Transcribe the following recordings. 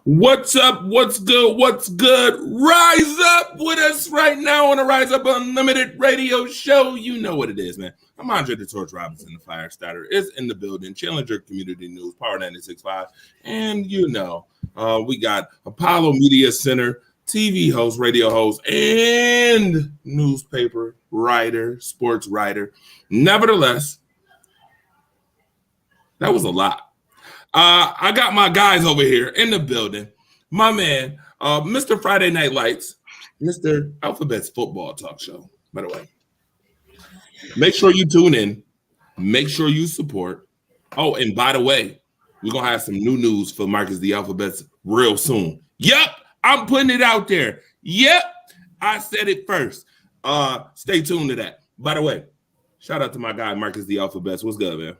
What's up? What's good? What's good? Rise up with us right now on the Rise Up Unlimited radio show. You know what it is, man. I'm Andre the Torch Robinson, the fire starter, is in the building. Challenger Community News, Power 96.5. And you know, we got Apollo Media Center, TV host, radio host, and newspaper writer, sports writer. Nevertheless, that was a lot. I got my guys over here in the building. My man, Mr. Friday Night Lights, Mr. Alphabet's football talk show, by the way. Make sure you tune in. Make sure you support. Oh, and by the way, we're going to have some new news for Marcus the Alphabet's real soon. Yep, I'm putting it out there. Yep, I said it first. Stay tuned to that. By the way, shout out to my guy, Marcus the Alphabet's. What's good, man?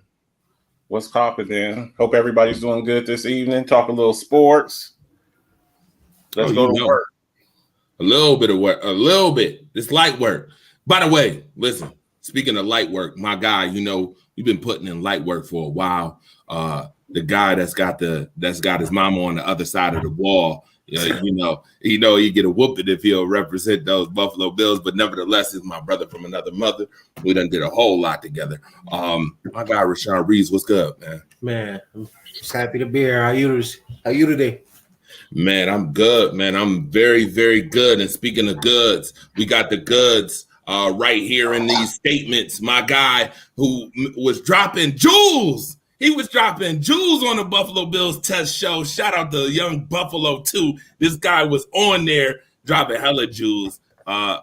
What's poppin', man? Hope everybody's doing good this evening. Talk a little sports. Let's go to work. A little bit of work. A little bit. It's light work. By the way, listen, speaking of light work, my guy, you know, we've been putting in light work for a while. The guy that's got his mama on the other side of the wall. You know, he get a whooping if he'll represent those Buffalo Bills, but nevertheless, he's my brother from another mother. We done did a whole lot together. My guy Rashawn Reeves, what's good, man? Man, I'm just happy to be here. How you today? Man, I'm good, man. I'm very, very good. And speaking of goods, we got the goods right here in these statements. My guy who was dropping jewels. He was dropping jewels on the Buffalo Bills test show. Shout out to Young Buffalo, too. This guy was on there dropping hella jewels. My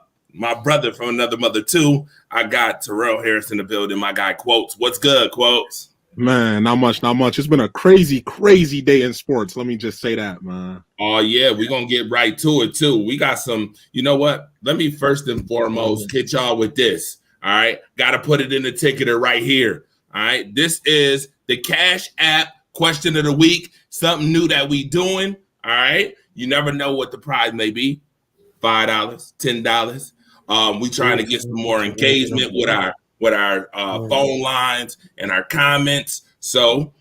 brother from another mother, too. I got Terrell Harris in the building. My guy, Quotes. What's good, Quotes? Man, not much. It's been a crazy, crazy day in sports. Let me just say that, man. Oh, yeah, we're going to get right to it, too. We got some, you know what? Let me first and foremost hit y'all with this, all right? Got to put it in the ticketer right here, all right? This is the Cash App question of the week, something new that we doing, all right? You never know what the prize may be, $5, $10. We trying to get some more engagement with our phone lines and our comments. So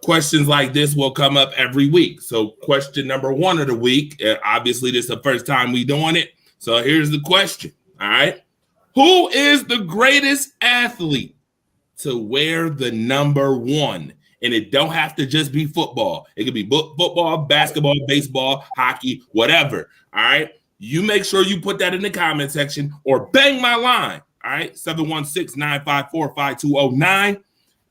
questions like this will come up every week. So question number one of the week, obviously this is the first time we doing it. So here's the question, all right? Who is the greatest athlete to wear the number 1? And it don't have to just be football. It could be football, basketball, baseball, hockey, whatever. All right. You make sure you put that in the comment section or bang my line. All right. 716-954-5209.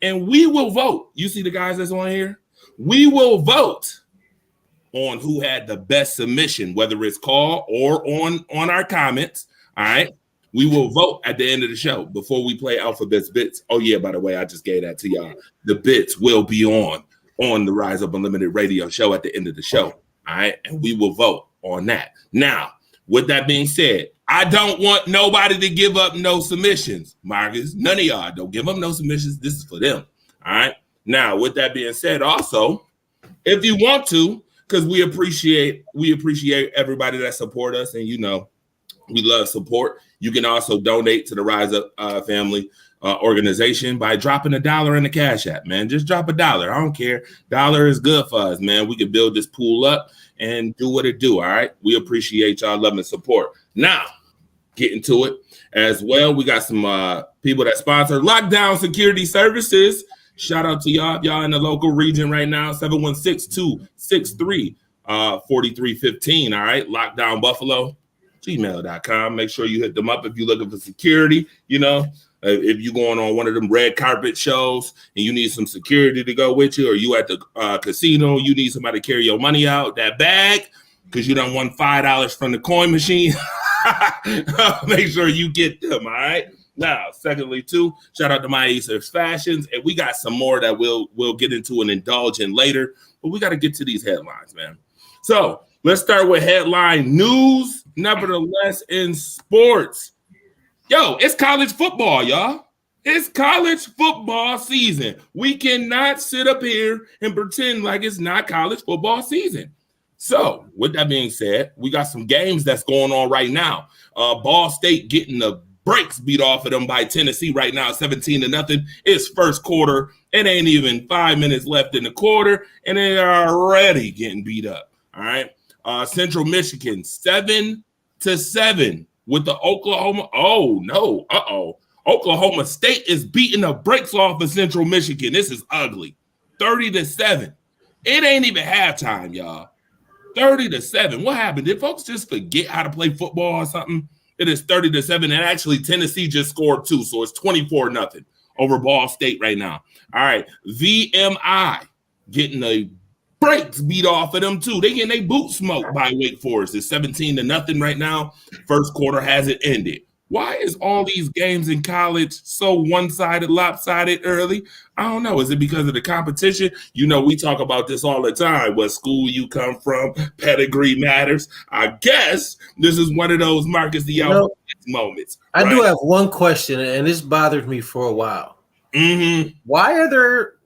And we will vote. You see the guys that's on here? We will vote on who had the best submission, whether it's call or on our comments. All right. We will vote at the end of the show before we play Alphabet's Bits. Oh, yeah, by the way, I just gave that to y'all. The bits will be on the Rise Up Unlimited radio show at the end of the show. All right. And we will vote on that. Now, with that being said, I don't want nobody to give up no submissions, Marcus. None of y'all don't give up no submissions. This is for them. All right. Now, with that being said, also, if you want to, because we appreciate everybody that support us, and you know, we love support. You can also donate to the Rise Up family organization by dropping $1 in the Cash App, man. Just drop $1. I don't care. Dollar is good for us, man. We can build this pool up and do what it do, all right? We appreciate y'all love and support. Now, getting to it as well, we got some people that sponsor Lockdown Security Services. Shout out to y'all. If y'all in the local region right now, 716-263-4315, all right? Lockdown Buffalo. Gmail.com. Make sure you hit them up if you're looking for security. You know, if you're going on one of them red carpet shows and you need some security to go with you, or you at the casino, you need somebody to carry your money out that bag because you don't want $5 from the coin machine. Make sure you get them. All right. Now, secondly, too, shout out to My Aces Fashions, and we got some more that we'll get into and indulge in later. But we got to get to these headlines, man. So let's start with headline news. Nevertheless, in sports, yo, it's college football, y'all. It's college football season. We cannot sit up here and pretend like it's not college football season. So, with that being said, we got some games that's going on right now. Ball State getting the brakes beat off of them by Tennessee right now, 17-0. It's first quarter. It ain't even 5 minutes left in the quarter, and they are already getting beat up. All right. Central Michigan, 7-7 with the Oklahoma. Oh, no. Oklahoma State is beating the brakes off of Central Michigan. This is ugly. 30-7. It ain't even halftime, y'all. 30-7. What happened? Did folks just forget how to play football or something? It is 30-7. And actually, Tennessee just scored 2. So it's 24-0 over Ball State right now. All right. VMI getting the brakes beat off of them, too. They getting their boot smoked by Wake Forest. It's 17-0 right now. First quarter hasn't ended. Why is all these games in college so one-sided, lopsided early? I don't know. Is it because of the competition? You know, we talk about this all the time. What school you come from, pedigree matters. I guess this is one of those Marcus Diallo moments. I right? do have one question, and this bothered me for a while. Mm-hmm. Why are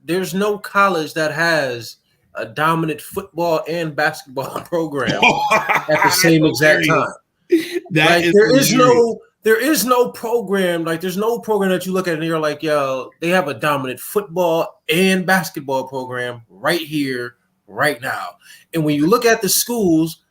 there's no college that has a dominant football and basketball program at the same exact time? There is no program, like there's no program that you look at and you're like, yo, they have a dominant football and basketball program right here, right now. And when you look at the schools,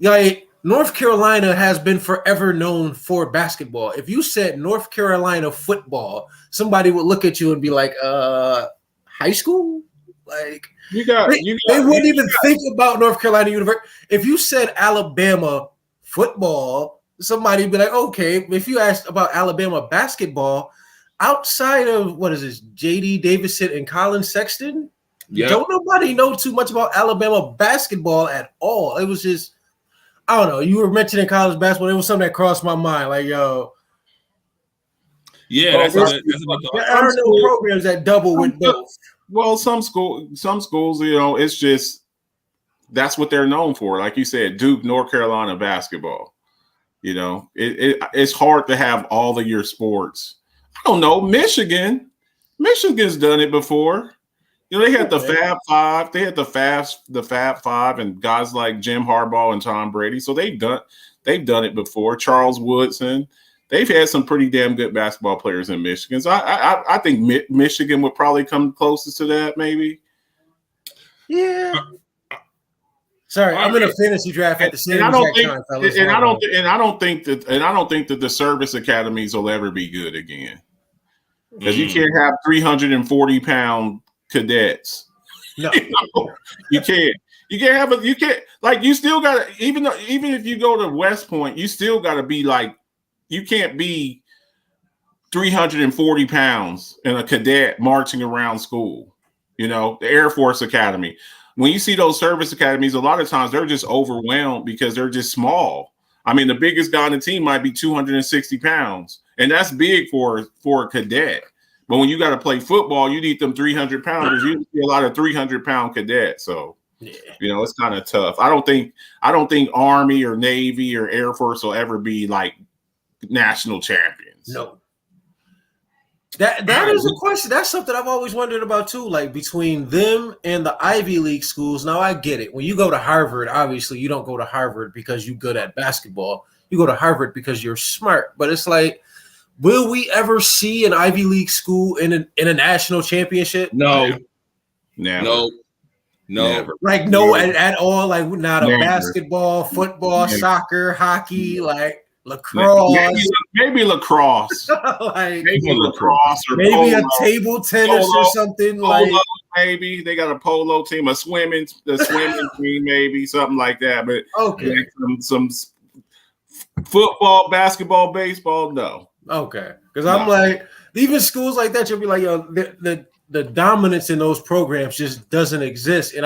like North Carolina has been forever known for basketball. If you said North Carolina football, somebody would look at you and be like, high school? Like they wouldn't even think about North Carolina University. If you said Alabama football, somebody would be like, okay. If you asked about Alabama basketball, outside of what is this, J.D. Davison and Colin Sexton, don't nobody know too much about Alabama basketball at all. It was just, I don't know. You were mentioning college basketball. It was something that crossed my mind. Like, yo. Yeah, there are no programs that double with both. Well, some schools, you know, it's just that's what they're known for. Like you said, Duke, North Carolina basketball. You know, it's hard to have all of your sports. I don't know. Michigan's done it before. You know, they had the Fab Five. They had the Fab Five, and guys like Jim Harbaugh and Tom Brady. So they've done it before. Charles Woodson. They've had some pretty damn good basketball players in Michigan. So I think Michigan would probably come closest to that, maybe. Yeah. Sorry, I'm in a fantasy draft at the same time. I don't think that the service academies will ever be good again. Because you can't have 340-pound cadets. No, you can't. You can't like you still got to even if you go to West Point, you still got to be like. You can't be 340 pounds and a cadet marching around school. You know, the Air Force Academy. When you see those service academies, a lot of times they're just overwhelmed because they're just small. I mean, the biggest guy on the team might be 260 pounds, and that's big for a cadet. But when you got to play football, you need them 300 pounders. You see a lot of 300-pound cadets. So, you know, it's kind of tough. I don't think Army or Navy or Air Force will ever be like national champions. No. That is a question. That's something I've always wondered about too. Like between them and the Ivy League schools. Now I get it. When you go to Harvard, obviously you don't go to Harvard because you're good at basketball. You go to Harvard because you're smart. But it's like, will we ever see an Ivy League school in a national championship? No. Never. Never. Like no at all. Like not a Never. Basketball, football, soccer, hockey, like lacrosse, maybe lacrosse, like maybe lacrosse, or maybe polo, a table tennis or something. Polo, like maybe they got a polo team, the swimming team, maybe something like that. But okay, like some football, basketball, baseball, no. Okay, because I'm like even schools like that, you'll be like, yo, the dominance in those programs just doesn't exist, and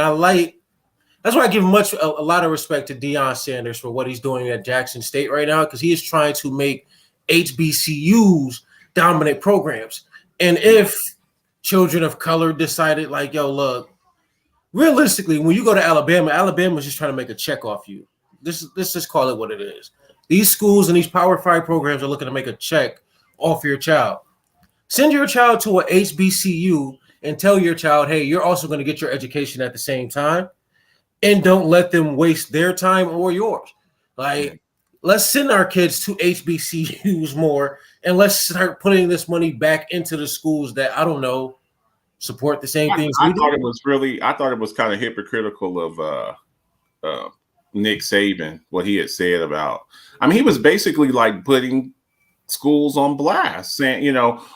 that's why I give a lot of respect to Deion Sanders for what he's doing at Jackson State right now, because he is trying to make HBCUs dominant programs. And if children of color decided like, yo, look, realistically, when you go to Alabama's just trying to make a check off you. Let's just call it what it is. These schools and these Power 5 programs are looking to make a check off your child. Send your child to a HBCU and tell your child, hey, you're also going to get your education at the same time. And don't let them waste their time or yours. Like let's send our kids to HBCUs more, and let's start putting this money back into the schools that, I don't know, support the same things we do. I thought it was kind of hypocritical of Nick Saban, what he had said about. I mean, he was basically like putting schools on blast, saying,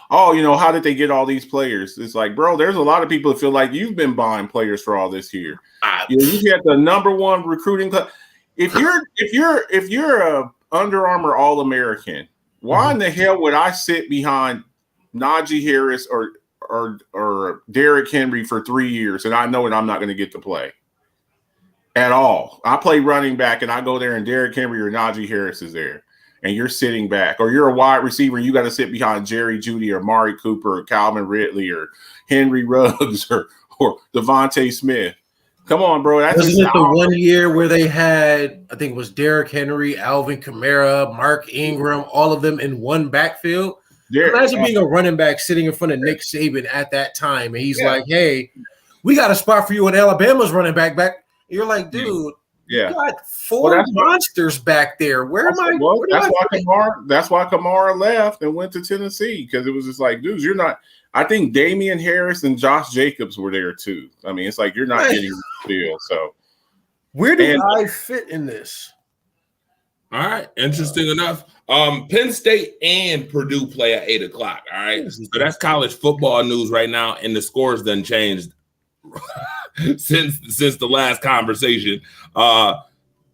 how did they get all these players? It's like, bro, there's a lot of people that feel like you've been buying players for all this year. You get the number one recruiting club. If you're a Under Armour All-American, why in the hell would I sit behind Najee Harris or Derrick Henry for 3 years and I know that I'm not going to get to play at all? I play running back and I go there and Derrick Henry or Najee Harris is there and you're sitting back, or you're a wide receiver, you got to sit behind Jerry Jeudy or Mari Cooper or Calvin Ridley or Henry Ruggs or Devontae Smith. Come on, bro. Wasn't it the 1 year where they had, I think it was Derrick Henry, Alvin Kamara, Mark Ingram, all of them in one backfield? Imagine being a running back sitting in front of Nick Saban at that time, and he's like, hey, we got a spot for you in Alabama's running back. You're like, dude, you got four monsters back there. That's why Kamara left and went to Tennessee, because it was just like, dudes, you're not. I think Damian Harris and Josh Jacobs were there too. I mean, it's like you're not getting the field. So where do I fit in this? All right, interesting enough. Penn State and Purdue play at 8:00. All right, so that's college football news right now, and the scores done changed since the last conversation.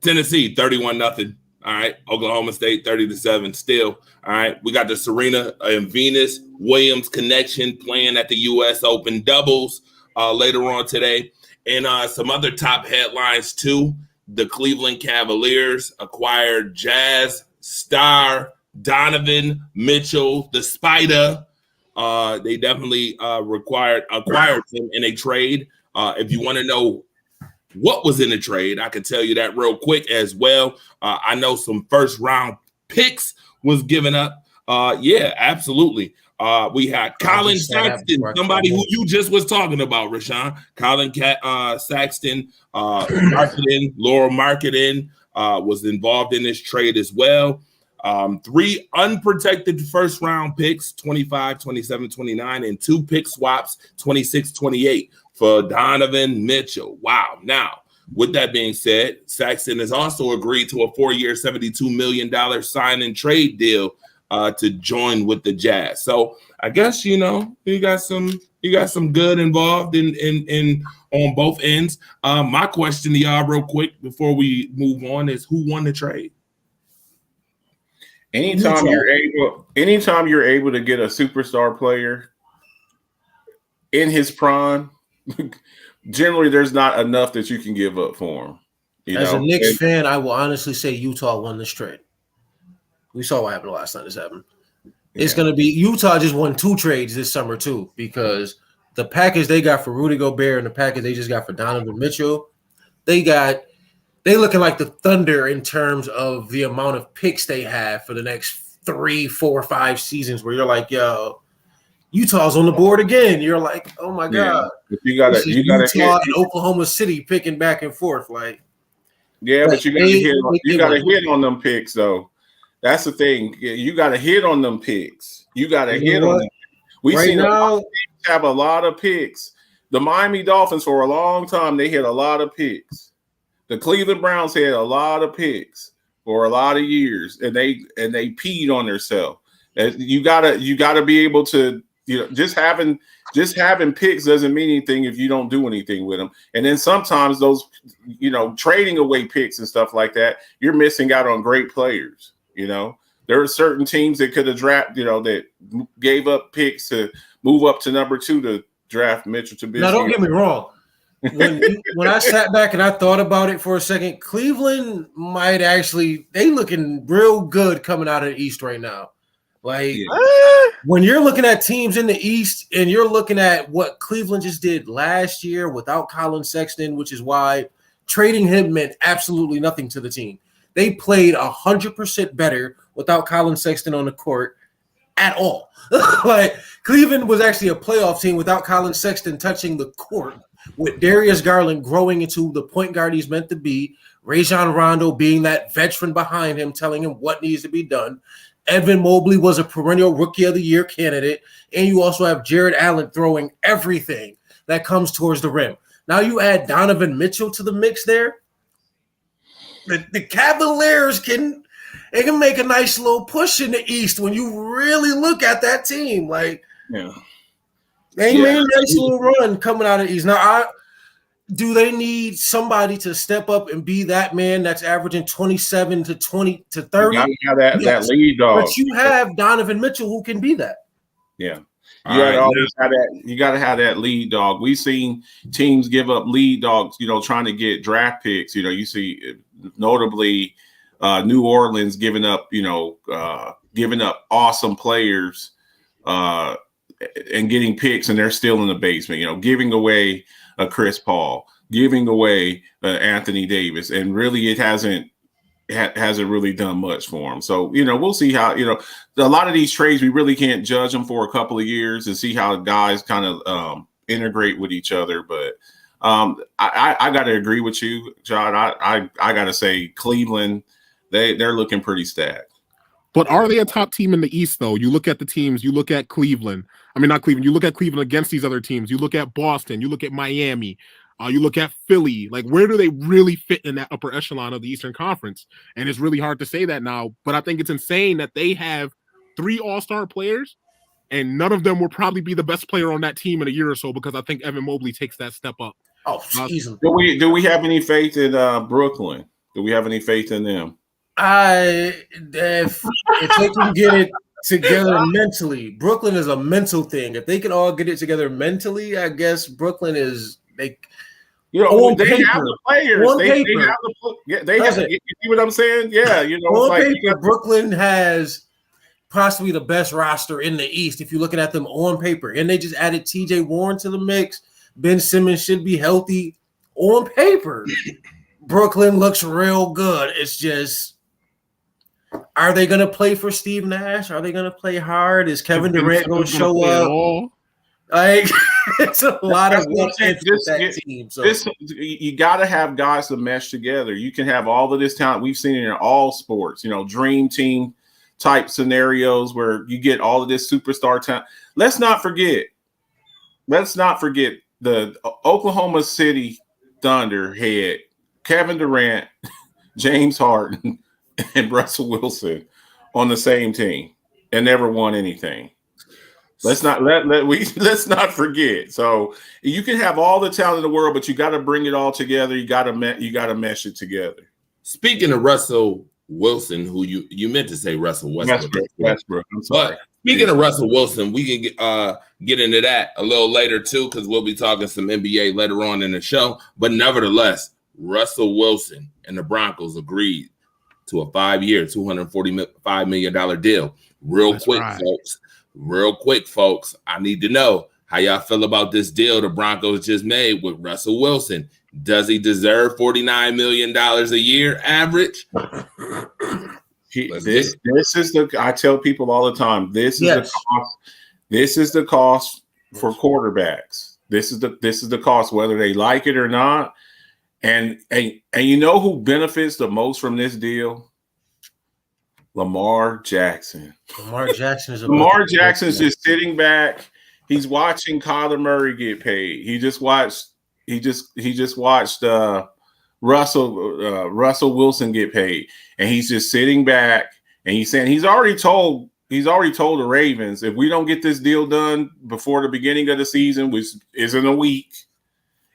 Tennessee 31-0. All right, Oklahoma State 30-7. Still, all right. We got the Serena and Venus Williams connection playing at the U.S. Open doubles later on today, and some other top headlines too. The Cleveland Cavaliers acquired Jazz star Donovan Mitchell, the Spider. They definitely acquired him in a trade. If you want to know what was in the trade, I can tell you that real quick as well. I know some first round picks was given up. Yeah, absolutely. We had Colin Saxton, somebody who you just was talking about, Rashawn. Colin Saxton, marketing, Laura Marketing was involved in this trade as well. 3 unprotected first round picks, 25, 27, 29, and 2 pick swaps, 26, 28 for Donovan Mitchell. Wow. Now, with that being said, Saxton has also agreed to a 4-year, $72 million sign and trade deal to join with the Jazz. So I guess, you got some good involved in on both ends. My question to y'all real quick before we move on is, who won the trade? Anytime you're able to get a superstar player in his prime, generally there's not enough that you can give up for him. As a Knicks fan, I will honestly say Utah won this trade. We saw what happened last time this happened. It's going to be Utah just won 2 trades this summer too, because the package they got for Rudy Gobert and the package they just got for Donovan Mitchell, they looking like the Thunder in terms of the amount of picks they have for the next 3, 4, 5 seasons, where you're like, yo, Utah's on the board again. You're like, oh my God. You gotta Utah and Oklahoma City picking back and forth. But you gotta hit on them picks though. That's the thing. You gotta hit on them picks. You gotta hit on them. We've seen now have a lot of picks. The Miami Dolphins for a long time, they hit a lot of picks. The Cleveland Browns had a lot of picks for a lot of years, and they peed on themselves. You gotta be able to, just having picks doesn't mean anything if you don't do anything with them. And then sometimes those, trading away picks and stuff like that, you're missing out on great players. There are certain teams that could have drafted, that gave up picks to move up to number 2 to draft Mitchell Trubisky. Now, don't get me wrong. When I sat back and I thought about it for a second, Cleveland might actually, they looking real good coming out of the East right now. When you're looking at teams in the East and you're looking at what Cleveland just did last year without Colin Sexton, which is why trading him meant absolutely nothing to the team. They played 100% better without Colin Sexton on the court at all. Cleveland was actually a playoff team without Colin Sexton touching the court, with Darius Garland growing into the point guard he's meant to be, Rajon Rondo being that veteran behind him, telling him what needs to be done. Evan Mobley was a perennial Rookie of the Year candidate. And you also have Jared Allen throwing everything that comes towards the rim. Now you add Donovan Mitchell to the mix there. The Cavaliers can make a nice little push in the East when you really look at that team. Like, yeah. They made a nice little run coming out of the East. Now, do they need somebody to step up and be that man that's averaging 27 to 20 to 30? You gotta have that lead dog. But you have Donovan Mitchell who can be that. Yeah. You gotta have that lead dog. We've seen teams give up lead dogs, trying to get draft picks. You see notably New Orleans giving up awesome players and getting picks, and they're still in the basement, giving away a Chris Paul, giving away Anthony Davis, and really it hasn't really done much for him. So, we'll see how, a lot of these trades, we really can't judge them for a couple of years and see how guys kind of integrate with each other. But I got to agree with you, John. I got to say Cleveland, they're looking pretty stacked. But are they a top team in the East, though? You look at the teams, you look at Cleveland. I mean, not Cleveland. You look at Cleveland against these other teams. You look at Boston. You look at Miami. You look at Philly. Like, where do they really fit in that upper echelon of the Eastern Conference? And it's really hard to say that now. But I think it's insane that they have 3 all-star players, and none of them will probably be the best player on that team in a year or so, because I think Evan Mobley takes that step up. Oh, easily. Do we have any faith in Brooklyn? Do we have any faith in them? If they can get it together mentally, Brooklyn is a mental thing. If they can all get it together mentally, I guess Brooklyn is they have the players. They have. You see what I'm saying? Yeah, on paper, Brooklyn has possibly the best roster in the East if you're looking at them on paper. And they just added T.J. Warren to the mix. Ben Simmons should be healthy. On paper, Brooklyn looks real good. It's just, are they going to play for Steve Nash? Are they going to play hard? Is Kevin Durant going to show up? Like, it's a lot of what ifs with that team. So you got to have guys to mesh together. You can have all of this talent. We've seen it in all sports, dream team type scenarios where you get all of this superstar talent. Let's not forget the Oklahoma City Thunder had Kevin Durant, James Harden, and Russell Wilson on the same team and never won anything. Let's not forget. So you can have all the talent in the world, but you got to bring it all together. You got to mesh it together. Speaking of Russell Wilson, who you meant to say Russell Westbrook. I'm sorry. But speaking of Russell Wilson, we can get into that a little later too, because we'll be talking some NBA later on in the show. But nevertheless, Russell Wilson and the Broncos agreed to a 5-year, $245 million deal. Real quick, folks, I need to know how y'all feel about this deal the Broncos just made with Russell Wilson. Does he deserve $49 million a year average? I tell people all the time, this is the cost for quarterbacks. This is the cost, whether they like it or not. And you know who benefits the most from this deal? Lamar Jackson. Lamar Jackson is just sitting back. He's watching Kyler Murray get paid. He just watched Russell Wilson get paid, and he's just sitting back and he's saying he's already told the Ravens, if we don't get this deal done before the beginning of the season, which is in a week,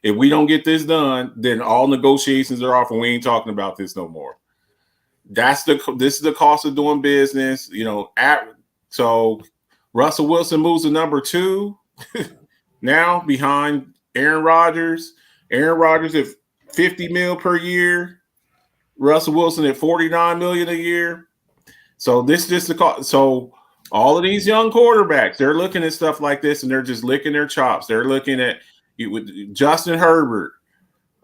if we don't get this done, then all negotiations are off and we ain't talking about this no more. This is the cost of doing business, so Russell Wilson moves to number 2 now behind Aaron Rodgers. Aaron Rodgers at $50 million per year. Russell Wilson at $49 million a year. So this is just the cost. So all of these young quarterbacks, they're looking at stuff like this and they're just licking their chops. They're looking at with Justin Herbert,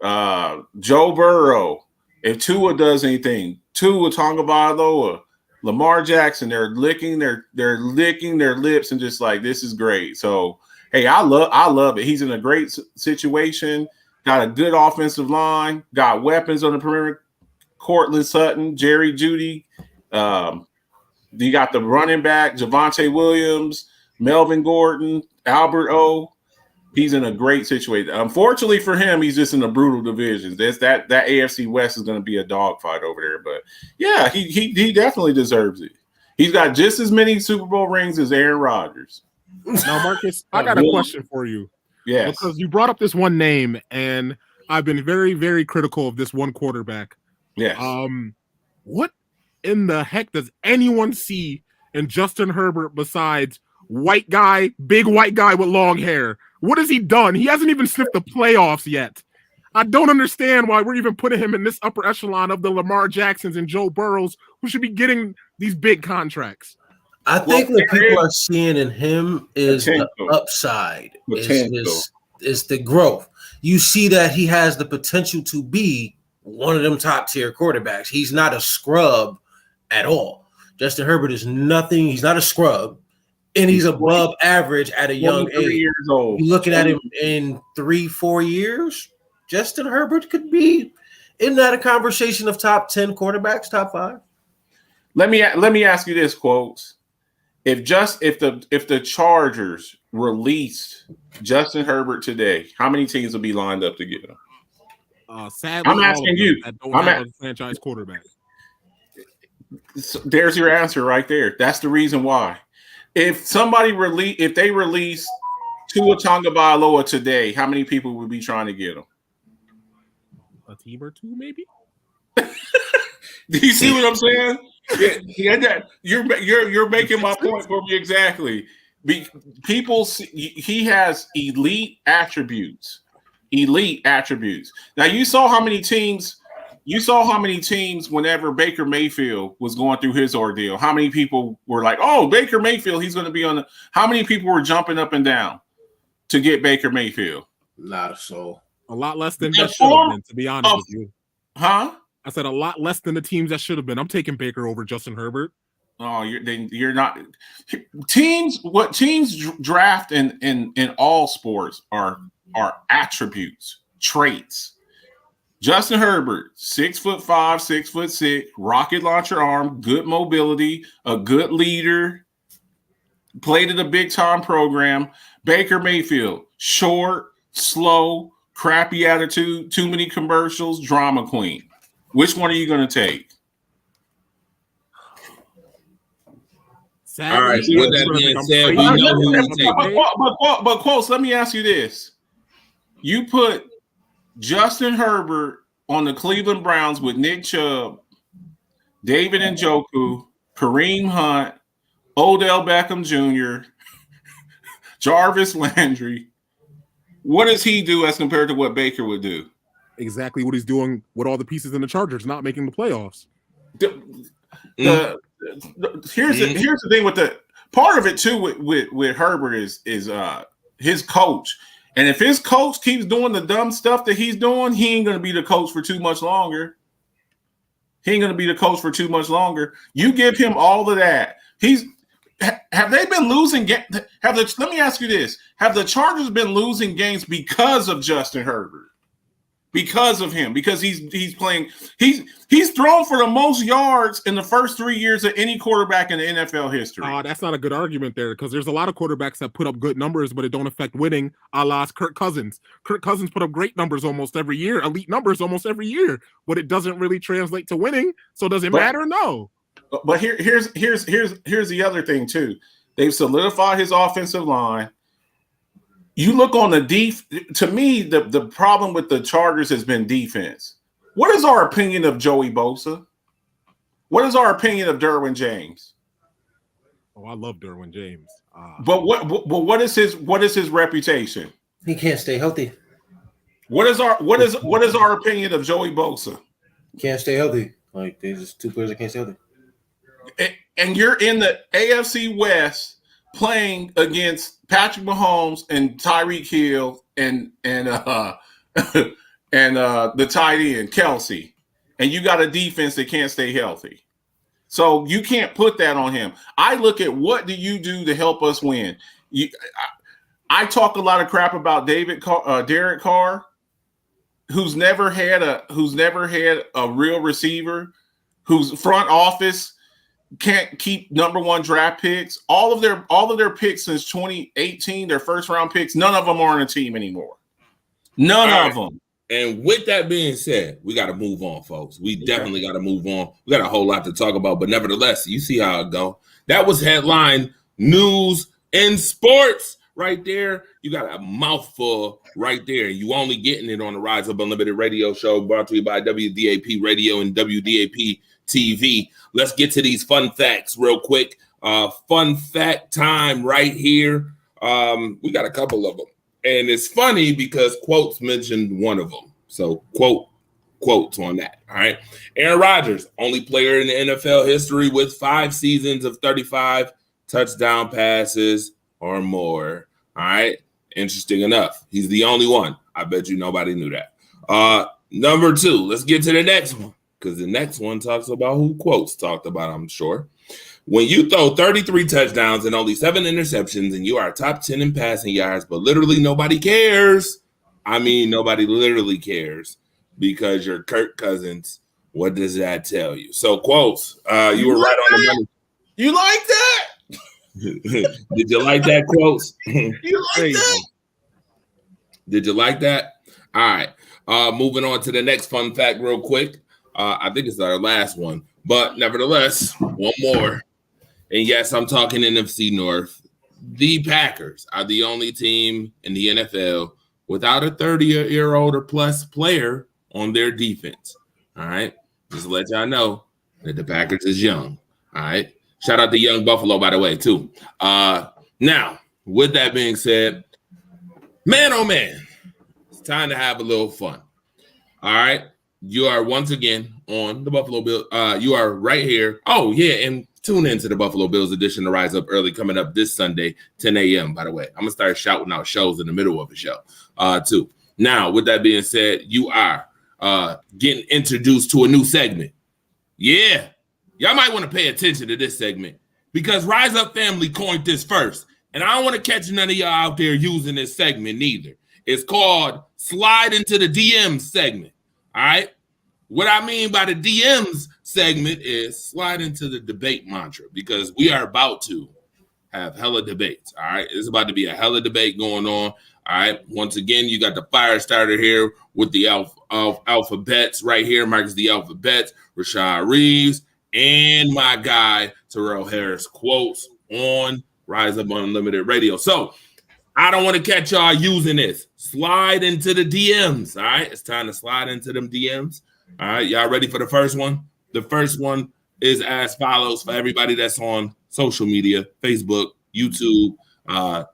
Joe Burrow. If Tua does anything, Tua Tagovailoa, Lamar Jackson, they're licking their lips and just like, this is great. So hey, I love it. He's in a great situation. Got a good offensive line. Got weapons on the Cortland Sutton, Jerry Jeudy. You got the running back, Javonte Williams, Melvin Gordon, Albert O. He's in a great situation. Unfortunately for him, he's just in a brutal division. That AFC West is going to be a dogfight over there. But yeah, he definitely deserves it. He's got just as many Super Bowl rings as Aaron Rodgers. Now, Marcus, I got a question for you. Yes. Because you brought up this one name, and I've been very, very critical of this one quarterback. Yes. What in the heck does anyone see in Justin Herbert besides white guy, big white guy with long hair? What has he done? He hasn't even sniffed the playoffs yet. I don't understand why we're even putting him in this upper echelon of the Lamar Jacksons and Joe Burrows, who should be getting these big contracts. I think what people are seeing in him is the upside, is the growth. You see that he has the potential to be one of them top tier quarterbacks. He's not a scrub at all. Justin Herbert is nothing. He's not a scrub, and he's above average at a young age. Years old. You're looking at him in 3-4 years. Justin Herbert could be in that a conversation of top 10 quarterbacks, top 5. Let me ask you this, quotes. If the Chargers released Justin Herbert today, how many teams would be lined up to get him? Sadly, I'm asking you. Don't have a franchise quarterback. There's your answer right there. That's the reason why. If they release Tua Tagovailoa today, how many people would be trying to get him? A team or two, maybe. Do you see what I'm saying? Yeah, you're making my point for me exactly. People see, he has elite attributes. Now you saw how many teams whenever Baker Mayfield was going through his ordeal, how many people were like, "Oh, Baker Mayfield, he's going to be on the." How many people were jumping up and down to get Baker Mayfield? Not a soul. A lot less than that should have been, to be honest with you. Huh? I said a lot less than the teams that should have been. I'm taking Baker over Justin Herbert. Oh, you're not. What teams draft in all sports are attributes, traits. Justin Herbert, 6'5", 6'6", rocket launcher arm, good mobility, a good leader, played at a big time program. Baker Mayfield, short, slow, crappy attitude, too many commercials, drama queen. Which one are you going to take? All right. So with that being said, we know who you take. But Quotes, let me ask you this: you put Justin Herbert on the Cleveland Browns with Nick Chubb, David Njoku, Kareem Hunt, Odell Beckham Jr., Jarvis Landry. What does he do as compared to what Baker would do? Exactly what he's doing with all the pieces in the Chargers, not making the playoffs. Here's the thing with the part of it too with Herbert is his coach. And if his coach keeps doing the dumb stuff that he's doing, he ain't gonna be the coach for too much longer. You give him all of that. Have they been losing games? Let me ask you this: have the Chargers been losing games because of Justin Herbert? Because of him, because he's playing, he's thrown for the most yards in the first 3 years of any quarterback in the NFL history. That's not a good argument there, because there's a lot of quarterbacks that put up good numbers, but it don't affect winning, a la Kirk Cousins. Kirk Cousins put up great numbers almost every year, elite numbers almost every year, but it doesn't really translate to winning. So does it matter? No. But here's the other thing too. They've solidified his offensive line. You look on the to me, the problem with the Chargers has been defense. What is our opinion of Joey Bosa? What is our opinion of Derwin James? Oh, I love Derwin James. But what is his reputation? He can't stay healthy. What is our opinion of Joey Bosa? Can't stay healthy. Like, there's just two players that can't stay healthy. And you're in the AFC West playing against Patrick Mahomes and Tyreek Hill and the tight end Kelsey, and you got a defense that can't stay healthy. So you can't put that on him. I look at what do you do to help us win. I talk a lot of crap about Derek Carr. who's never had a real receiver, whose front office can't keep number one draft picks. All of their picks since 2018, their first round picks, none of them are on a team anymore. None of them. And with that being said, we got to move on, folks. We definitely got to move on. We got a whole lot to talk about, but nevertheless, you see how it go. That was headline news in sports right there. You got a mouthful right there. You only getting it on the Rise Up Unlimited radio show brought to you by WDAP Radio and WDAP TV. Let's get to these fun facts real quick. Fun fact time right here. We got a couple of them. And it's funny because Quotes mentioned one of them. So quotes on that. All right. Aaron Rodgers, only player in the NFL history with 5 seasons of 35 touchdown passes or more. All right. Interesting enough. He's the only one. I bet you nobody knew that. Number 2, let's get to the next one, because the next one talks about who Quotes talked about, I'm sure. When you throw 33 touchdowns and only 7 interceptions and you are top 10 in passing yards, but literally nobody cares. I mean, nobody literally cares because you're Kirk Cousins. What does that tell you? So, Quotes, you were right on the money. You like that? Did you like that, Quotes? You like that? Did you like that? All right. Moving on to the next fun fact real quick. I think it's our last one, but nevertheless, one more. And yes, I'm talking NFC North. The Packers are the only team in the NFL without a 30-year-old or plus player on their defense. All right. Just to let y'all know that the Packers is young. All right. Shout out to Young Buffalo, by the way, too. Now, with that being said, man, oh man, it's time to have a little fun. All right. You are once again on the Buffalo Bills. You are right here. Oh, yeah. And tune into the Buffalo Bills edition to Rise Up Early coming up this Sunday, 10 a.m., by the way. I'm going to start shouting out shows in the middle of the show, too. Now, with that being said, you are getting introduced to a new segment. Yeah. Y'all might want to pay attention to this segment because Rise Up Family coined this first. And I don't want to catch none of y'all out there using this segment neither. It's called Slide into the DMs segment. All right. What I mean by the DMs segment is slide into the debate mantra, because we are about to have hella debates. All right. It's about to be a hella debate going on. All right. Once again, you got the fire starter here with the alphabets right here. Marcus the alphabets, Rashad Reeves, and my guy, Terrell Harris. Quotes on Rise Up Unlimited Radio. So I don't want to catch y'all using this. Slide into the DMs. All right. It's time to slide into them DMs. All right. Y'all ready for the first one? The first one is as follows for everybody that's on social media: Facebook, YouTube,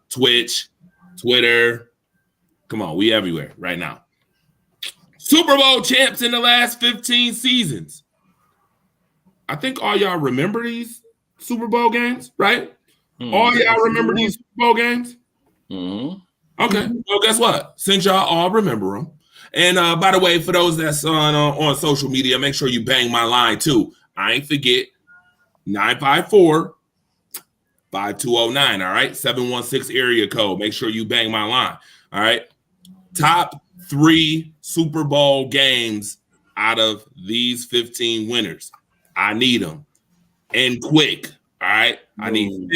Twitch, Twitter. Come on. We everywhere right now. Super Bowl champs in the last 15 seasons. I think all y'all remember these Super Bowl games, right? All y'all remember these Super Bowl games? Mm-hmm. Okay. Well, guess what? Since y'all all remember them. And by the way, for those that's on social media, make sure you bang my line too. I ain't forget 954-5209. All right. 716 area code. Make sure you bang my line. All right. Top 3 Super Bowl games out of these 15 winners. I need them. And quick. All right. I need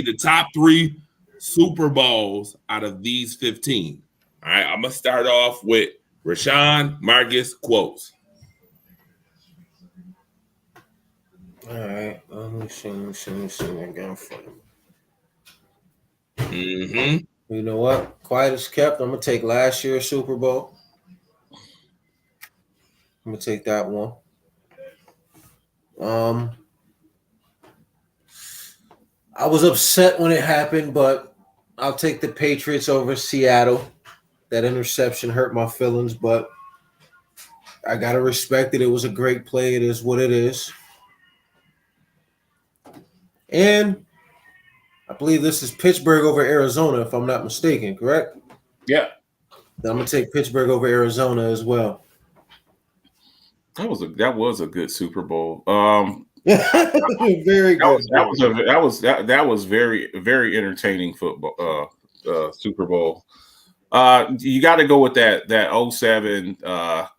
the top 3 Super Bowls out of these 15. All right. I'm going to start off with Rashawn, Marcus, Quotes. All right. Let me see again for you. Mm-hmm. You know what? Quiet as kept. I'm going to take last year's Super Bowl. I'm going to take that one. I was upset when it happened, but I'll take the Patriots over Seattle. That interception hurt my feelings, but I got to respect it. It was a great play. It is what it is. And I believe this is Pittsburgh over Arizona, if I'm not mistaken, correct? Yeah. I'm going to take Pittsburgh over Arizona as well. That was a good Super Bowl. Very good. That was very, very entertaining football Super Bowl. You got to go with that 07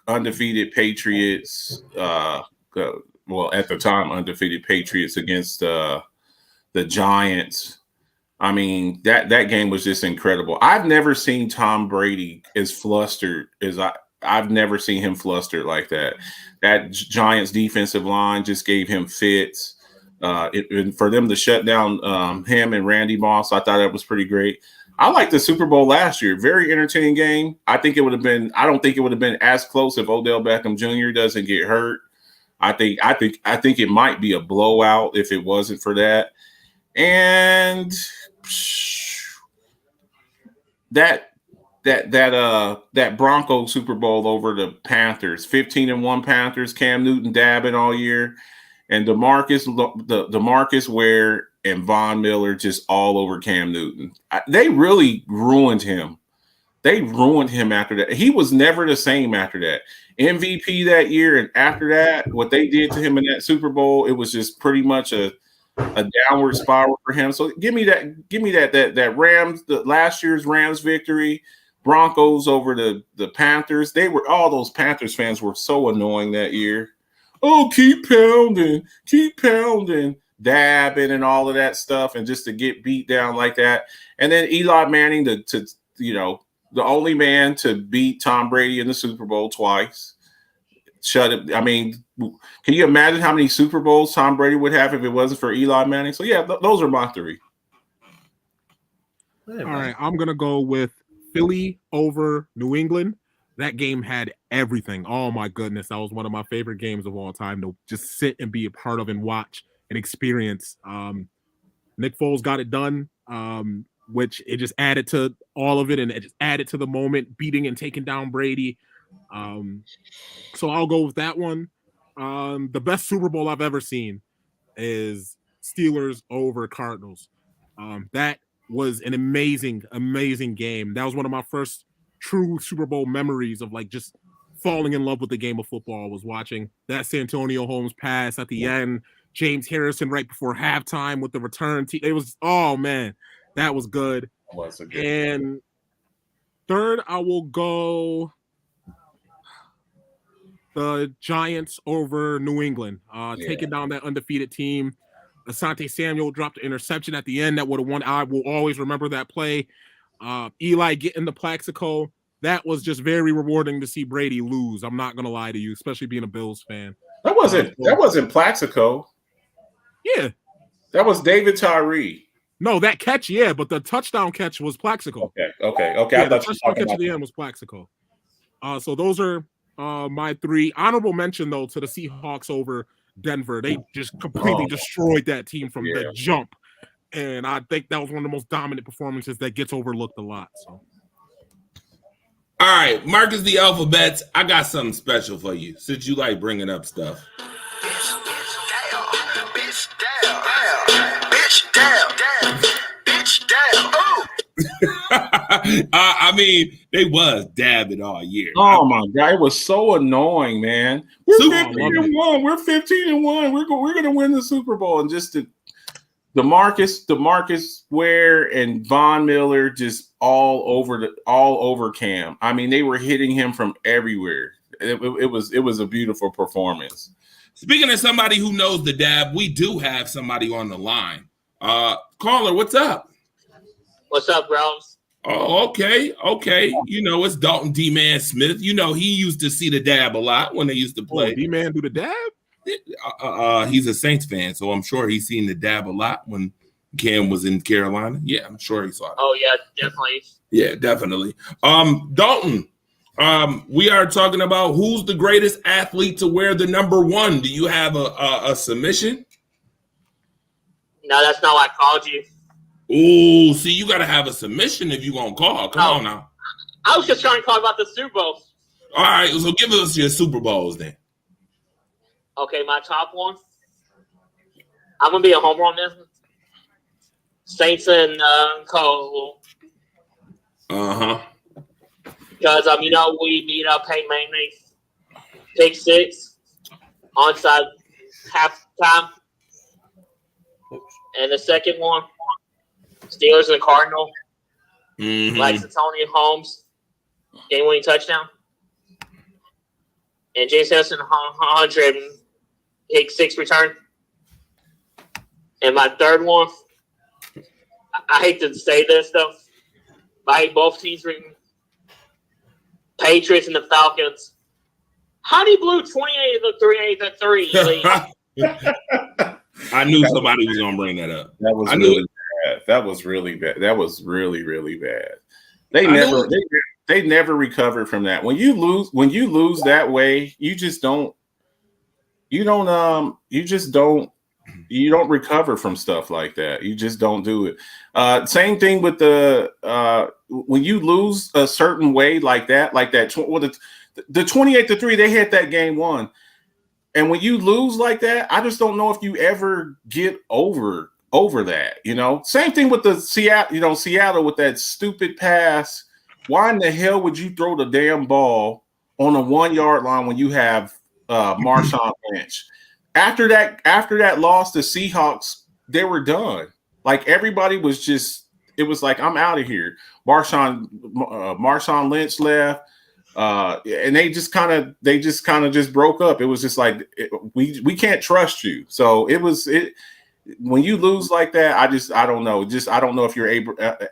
undefeated Patriots. Well, at the time, undefeated Patriots against the Giants. I mean, that game was just incredible. I've never seen Tom Brady as flustered as I've never seen him flustered like that. That Giants defensive line just gave him fits. And for them to shut down him and Randy Moss, I thought that was pretty great. I liked the Super Bowl last year. Very entertaining game. I don't think it would have been as close if Odell Beckham Jr. doesn't get hurt. I think it might be a blowout if it wasn't for that. And that Broncos Super Bowl over the Panthers, 15-1 Panthers, Cam Newton dabbing all year, and DeMarcus Ware and Von Miller just all over Cam Newton. They really ruined him. They ruined him after that. He was never the same after that. MVP that year, and after that, what they did to him in that Super Bowl, it was just pretty much a downward spiral for him. So give me that Rams, the last year's Rams victory, Broncos over the Panthers. All those Panthers fans were so annoying that year. Oh, keep pounding, dabbing and all of that stuff, and just to get beat down like that. And then Eli Manning, the only man to beat Tom Brady in the Super Bowl twice. Shut it. I mean, can you imagine how many Super Bowls Tom Brady would have if it wasn't for Eli Manning? So, yeah, those are my three. All right, I'm going to go with Philly over New England. That game had everything. Oh, my goodness. That was one of my favorite games of all time to just sit and be a part of and watch and experience. Nick Foles got it done, which it just added to all of it, and it just added to the moment, beating and taking down Brady. So I'll go with that one. The best Super Bowl I've ever seen is Steelers over Cardinals. That was an amazing, amazing game. That was one of my first true Super Bowl memories of like just falling in love with the game of football. I was watching that Santonio Holmes pass at the end, James Harrison right before halftime with the return. It was, oh man, that was good. And third, I will go the Giants over New England, taking down that undefeated team. Asante Samuel dropped an interception at the end that would have won. I will always remember that play. Eli getting the Plaxico. That was just very rewarding to see Brady lose. I'm not gonna lie to you, especially being a Bills fan. That wasn't Plaxico. Yeah, that was David Tyree. No, that catch, yeah, but the touchdown catch was Plaxico. Okay. Yeah, the touchdown catch at the end was Plaxico. So those are my three. Honorable mention though to the Seahawks over Denver. They just completely destroyed that team from the jump, and I think that was one of the most dominant performances that gets overlooked a lot. So, all right, Marcus the Alphabets, I got something special for you since you like bringing up stuff. I mean, they was dabbing all year. Oh my God, it was so annoying, man. We're 15-1. We're 15-1. We're gonna win the Super Bowl, and just DeMarcus Ware and Von Miller just all over Cam. I mean, they were hitting him from everywhere. It was a beautiful performance. Speaking of somebody who knows the dab, we do have somebody on the line. Caller, what's up? What's up, bros? Oh, okay. You know, it's Dalton D-Man Smith. You know, he used to see the dab a lot when they used to play. Oh, D-Man do the dab? He's a Saints fan, so I'm sure he's seen the dab a lot when Cam was in Carolina. Yeah, I'm sure he saw it. Oh, yeah, definitely. Yeah, definitely. Dalton, we are talking about who's the greatest athlete to wear the number 1. Do you have a submission? No, that's not why I called you. Oh, see, you got to have a submission if you're going to call. Come on now. I was just trying to talk about the Super Bowl. All right, so give us your Super Bowls then. Okay, my top one. I'm going to be a homer on this. Saints and Cole. Uh-huh. Because, we beat up Peyton Manning. Pick 6. Onside halftime. And the second one, Steelers and Cardinals. like Antonio Holmes, game-winning touchdown, and James Harrison 100 pick 6 return. And my third one, I hate to say this though, but I hate both teams. Patriots and the Falcons. Honey Blue 28-3. I knew somebody was gonna bring that up. That was really bad. That was really bad. That was really, really bad. They never recovered from that. When you lose that way, you don't recover from stuff like that. You just don't do it. Same thing with when you lose a certain way like that, the 28-3, they had that game won. And when you lose like that, I just don't know if you ever get over that, Same thing with the Seattle with that stupid pass. Why in the hell would you throw the damn ball on a 1-yard line when you have Marshawn Lynch? After that loss, the Seahawks, they were done. Like everybody was it was like, I'm out of here. Marshawn Lynch left. And they just kind of broke up. It was just like, we can't trust you. So when you lose like that, I don't know. I don't know if you're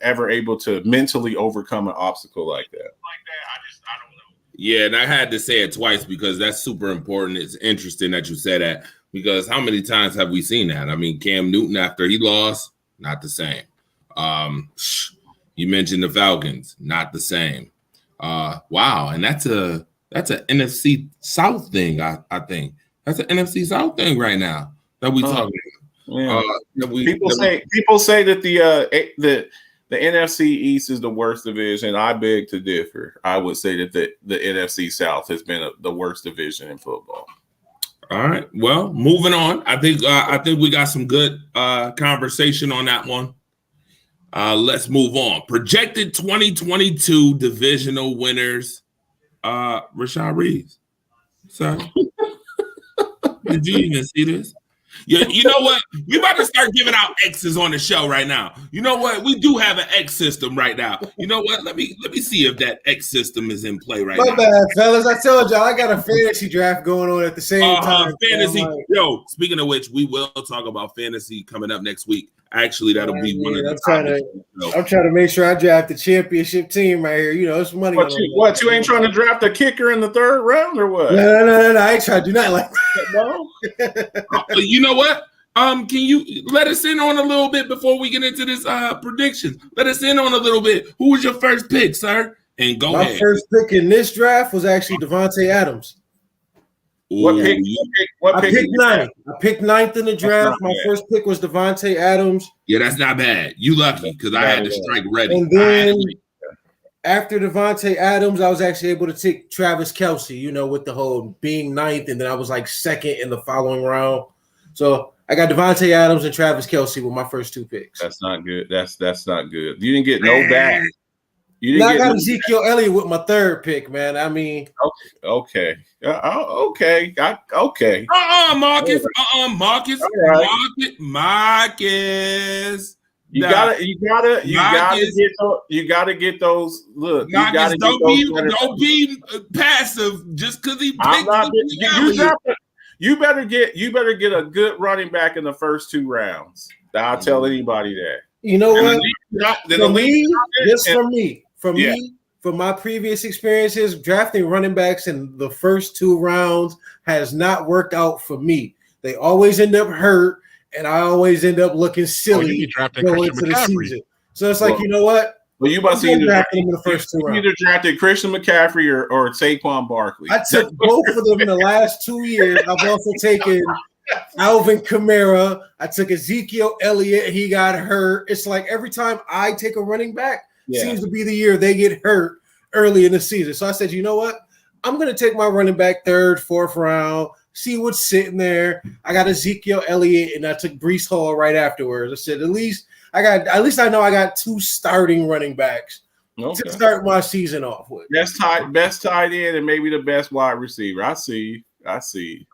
ever able to mentally overcome an obstacle like that. I don't know. Yeah, and I had to say it twice because that's super important. It's interesting that you said that because how many times have we seen that? I mean, Cam Newton after he lost, not the same. You mentioned the Falcons, not the same. Wow, and that's an NFC South thing. I think that's an NFC South thing right now that we talking. Yeah. People say that the NFC East is the worst division. I beg to differ. I would say that the NFC South has been the worst division in football. All right. Well, moving on. I think we got some good conversation on that one. Let's move on. Projected 2022 divisional winners. Rashad Reeves. Sir. Did you even see this? Yeah, you know what? We about to start giving out X's on the show right now. You know what? We do have an X system right now. You know what? Let me see if that X system is in play right now. My bad, fellas. I told y'all I got a fantasy draft going on at the same time. Fantasy. Yo, speaking of which, we will talk about fantasy coming up next week. Actually, that'll be one of the I'm trying to make sure I draft the championship team right here. It's money. What you ain't trying to draft a kicker in the 3rd round or what? No. I ain't trying to do nothing like that. No. You know what? Can you let us in on a little bit before we get into this predictions? Let us in on a little bit. Who was your first pick, sir? And go ahead. My first pick in this draft was actually Devontae Adams. What pick? I picked 9th. I picked 9th in the draft. My first pick was Devontae Adams. Yeah, that's not bad. You lucky because I had to strike ready. And then after Devontae Adams, I was actually able to take Travis Kelce, with the whole being 9th, and then I was like 2nd in the following round. So I got Devontae Adams and Travis Kelce with my first 2 picks. That's not good. That's not good. You didn't get no back. I got Ezekiel Elliott with my 3rd pick, man. I mean, okay. Okay. Marcus. Marcus. Right. Marcus. You gotta get those. Look, Marcus, don't be passive just because he picked. You better get a good running back in the first 2 rounds. I'll tell anybody that. You know what? For me, from my previous experiences, drafting running backs in the first 2 rounds has not worked out for me. They always end up hurt, and I always end up looking silly going into the season. So it's like, you know what? Well, you must either drafted Christian McCaffrey or Saquon Barkley. I took both of them in the last 2 years. I've also taken Alvin Kamara. I took Ezekiel Elliott. He got hurt. It's like every time I take a running back, seems to be the year they get hurt early in the season. So I said, you know what? I'm going to take my running back 3rd, 4th round, see what's sitting there. I got Ezekiel Elliott, and I took Breece Hall right afterwards. I said, at least I know I got 2 starting running backs to start my season off with. Best tight end and maybe the best wide receiver. I see. The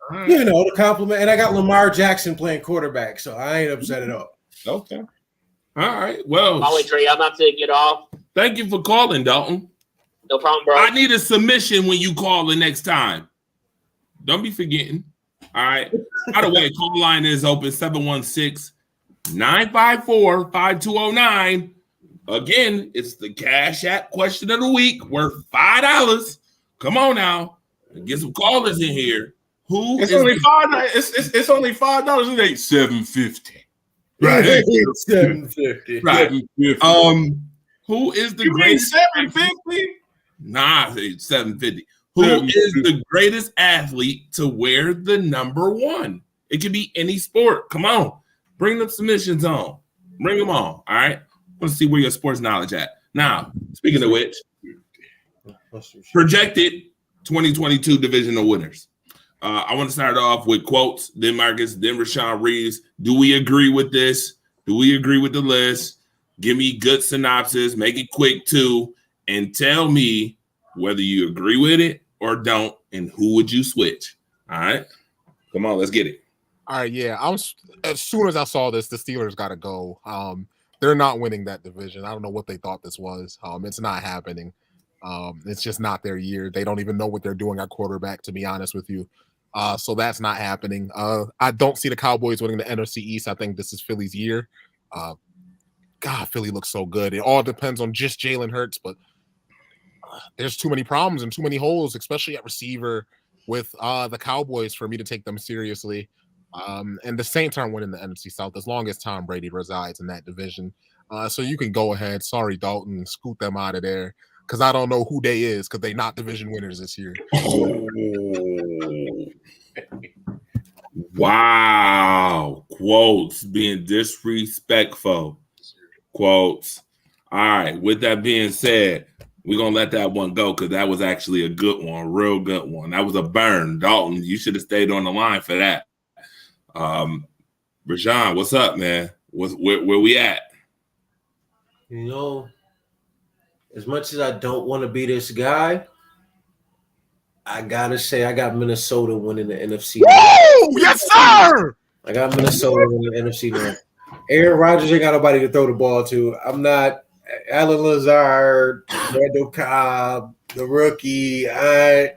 compliment. And I got Lamar Jackson playing quarterback, so I ain't upset at all. Okay. All right. Well, Molly Trey, I'm about to get off. Thank you for calling, Dalton. No problem, bro. I need a submission when you call the next time. Don't be forgetting. All right. By the way, call line is open 716-954-5209. Again, it's the Cash App question of the week worth $5. Come on now. Get some callers in here. It's only $5. It's only $5. It ain't $7.50. Right. It's $7.50. Right. $7.50. Who is the You mean greatest? $7.50? Nah, it's $7.50. Who is the greatest athlete to wear the number 1? It could be any sport. Come on. Bring them submissions on. Bring them on. All right. Let's see where your sports knowledge at. Now, speaking of which, projected 2022 divisional winners. I want to start off with quotes, then Marcus, then Rashawn Reeves. Do we agree with this? Do we agree with the list? Give me good synopsis. Make it quick, too. And tell me whether you agree with it or don't, and who would you switch? All right? Come on, let's get it. All right, yeah. As soon as I saw this, the Steelers got to go. They're not winning that division. I don't know what they thought this was. It's not happening. It's just not their year. They don't even know what they're doing at quarterback, to be honest with you. So that's not happening. I don't see the Cowboys winning the NFC East. I think this is Philly's year. God, Philly looks so good. It all depends on just Jalen Hurts, but there's too many problems and too many holes, especially at receiver with the Cowboys for me to take them seriously. And the Saints aren't winning the NFC South as long as Tom Brady resides in that division. So you can go ahead. Sorry, Dalton, scoot them out of there because I don't know who they is because they're not division winners this year. Wow. Quotes being disrespectful. Quotes. All right. With that being said, we're going to let that one go because that was actually a good one, real good one. That was a burn. Dalton, you should have stayed on the line for that. Rashawn, what's up, man? Where we at? You know, as much as I don't want to be this guy, I gotta say I got Minnesota winning the NFC. Woo! Yes, sir. I got Minnesota winning the NFC North. Aaron Rodgers ain't got nobody to throw the ball to. I'm not Alan Lazard, Randall Cobb, the rookie. I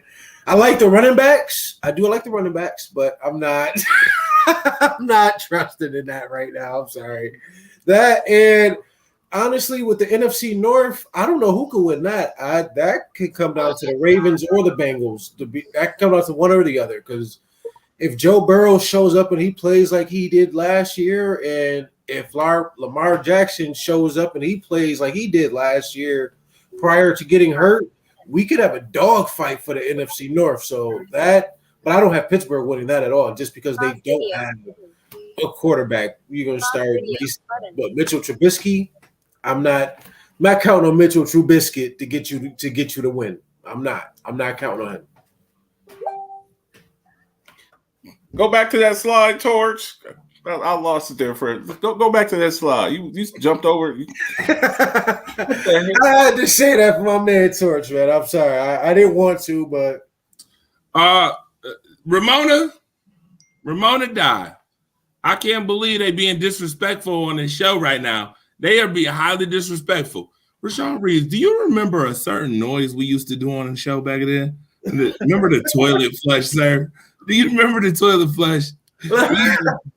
like the running backs. I do like the running backs, but I'm not. I'm not trusting in that right now. I'm sorry. That and honestly, with the NFC North, I don't know who could win that. That could come down to the Ravens or the Bengals. That could come down to one or the other. Because if Joe Burrow shows up and he plays like he did last year, and if Lamar Jackson shows up and he plays like he did last year prior to getting hurt, we could have a dogfight for the NFC North. So that. But I don't have Pittsburgh winning that at all, just because they don't have a quarterback. You're going to start Mitchell Trubisky. I'm not counting on Mitchell Trubisky to get you to win. I'm not counting on him. Go back to that slide, Torch. I lost it there for it. Go back to that slide. You jumped over. I had to say that for my man Torch, man. I'm sorry. I didn't want to, but Ramona died. I can't believe they being disrespectful on this show right now. They are being highly disrespectful. Rashawn Reeves, do you remember a certain noise we used to do on the show back then? Remember the toilet flush, sir? Do you remember the toilet flush?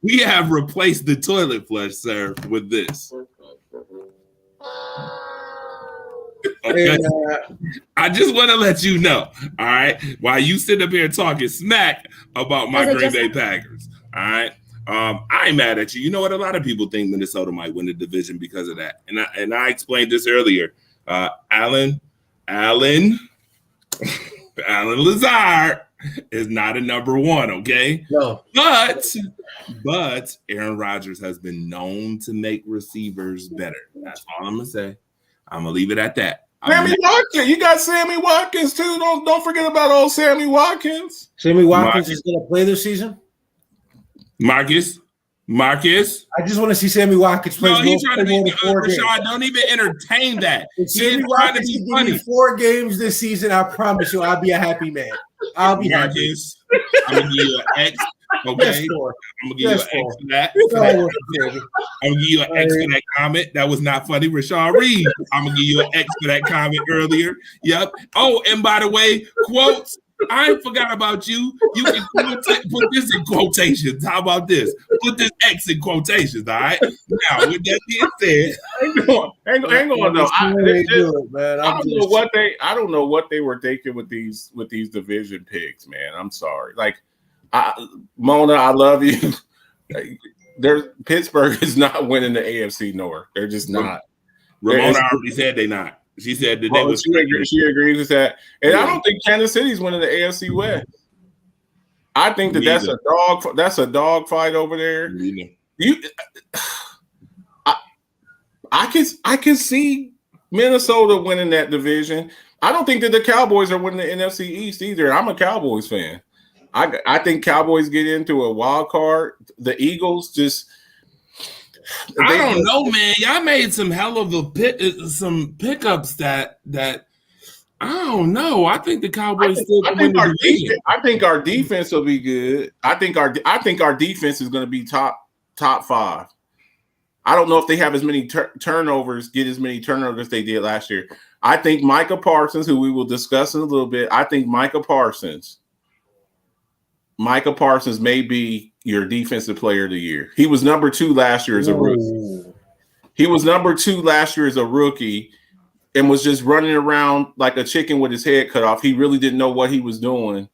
We have replaced the toilet flush, sir, with this. Okay. I just want to let you know, all right, while you sit up here talking smack about my Green Bay Packers, all right? I ain't mad at you. You know what? A lot of people think Minnesota might win the division because of that. And I explained this earlier. Alan Lazard is not a number 1, okay? No. But Aaron Rodgers has been known to make receivers better. That's all I'm gonna say. I'm gonna leave it at that. Sammy Watkins, you got Sammy Watkins too. Don't forget about old Sammy Watkins. Sammy Watkins is gonna play this season. Marcus. I just want to see Sammy Watkins play. No, he's trying to be Rashad. Don't even entertain that. If Sammy Watkins is give me 4 games this season, I promise you, I'll be a happy man. I'll be Marcus, I'm gonna give you Okay, I'm gonna give you an X for that. I'm gonna give you an X for that comment. That was not funny, Rashad Reed. I'm gonna give you an X for that comment earlier. Yep. Oh, and by the way, quotes. I forgot about you. You can put this in quotations. How about this? Put this X in quotations. All right. Now, with that being said, hang on though. I don't know what they were thinking with these division picks, man. I'm sorry. Like, Mona, I love you. Pittsburgh is not winning the AFC North. They're just not. Ramona already said they're not. She said that she agrees with that, and I don't think Kansas City's winning the AFC West. I think that's a dog fight over there. I can see Minnesota winning that division. I don't think that the Cowboys are winning the NFC East either. I'm a Cowboys fan. I think Cowboys get into a wild card. The Eagles just. I don't know, man. Y'all made some hell of some pickups that I don't know. I think the Cowboys I think our defense will be good. I think our defense is going to be top 5. I don't know if they have as many turnovers as they did last year. I think Micah Parsons, who we will discuss in a little bit, I think Micah Parsons may be your defensive player of the year. He was number 2 last year as a rookie. And was just running around like a chicken with his head cut off. He really didn't know what he was doing.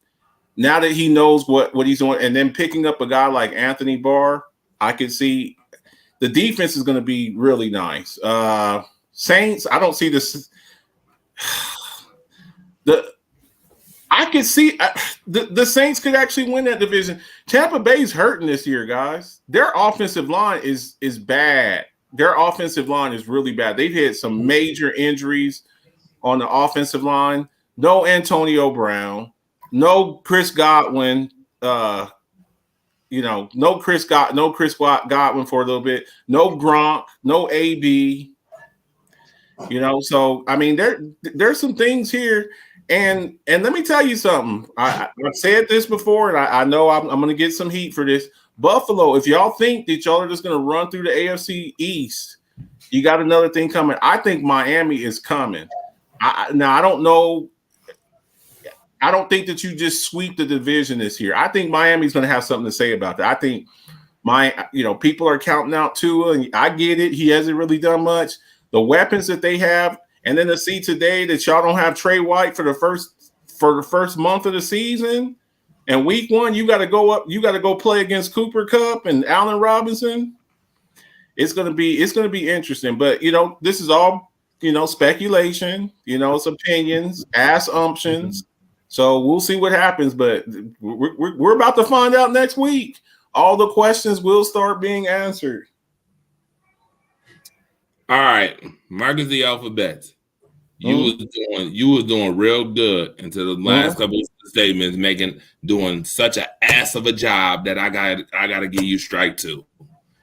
Now that he knows what he's doing, and then picking up a guy like Anthony Barr, I can see the defense is going to be really nice. Saints, I don't see this. I could see the Saints could actually win that division. Tampa Bay's hurting this year, guys. Their offensive line is bad. Their offensive line is really bad. They've had some major injuries on the offensive line. No Antonio Brown, no Chris Godwin. No Chris Godwin for a little bit. No Gronk, no AB. So I mean, there's some things here. And let me tell you something. I've said this before, and I know I'm going to get some heat for this. Buffalo, if y'all think that y'all are just going to run through the AFC East, you got another thing coming. I think Miami is coming. Now, I don't know. I don't think that you just sweep the division this year. I think Miami's going to have something to say about that. I think people are counting out Tua, and I get it. He hasn't really done much. The weapons that they have. And then to see today that y'all don't have Trey White for the first month of the season, and week 1 you got to go up. You got to go play against Cooper Kupp and Allen Robinson. It's gonna be interesting. But this is all speculation. It's opinions, assumptions. So we'll see what happens. But we're about to find out next week. All the questions will start being answered. All right, Marcus the Alphabet. You was doing real good until the last couple of statements, doing such an ass of a job that I gotta give you strike 2.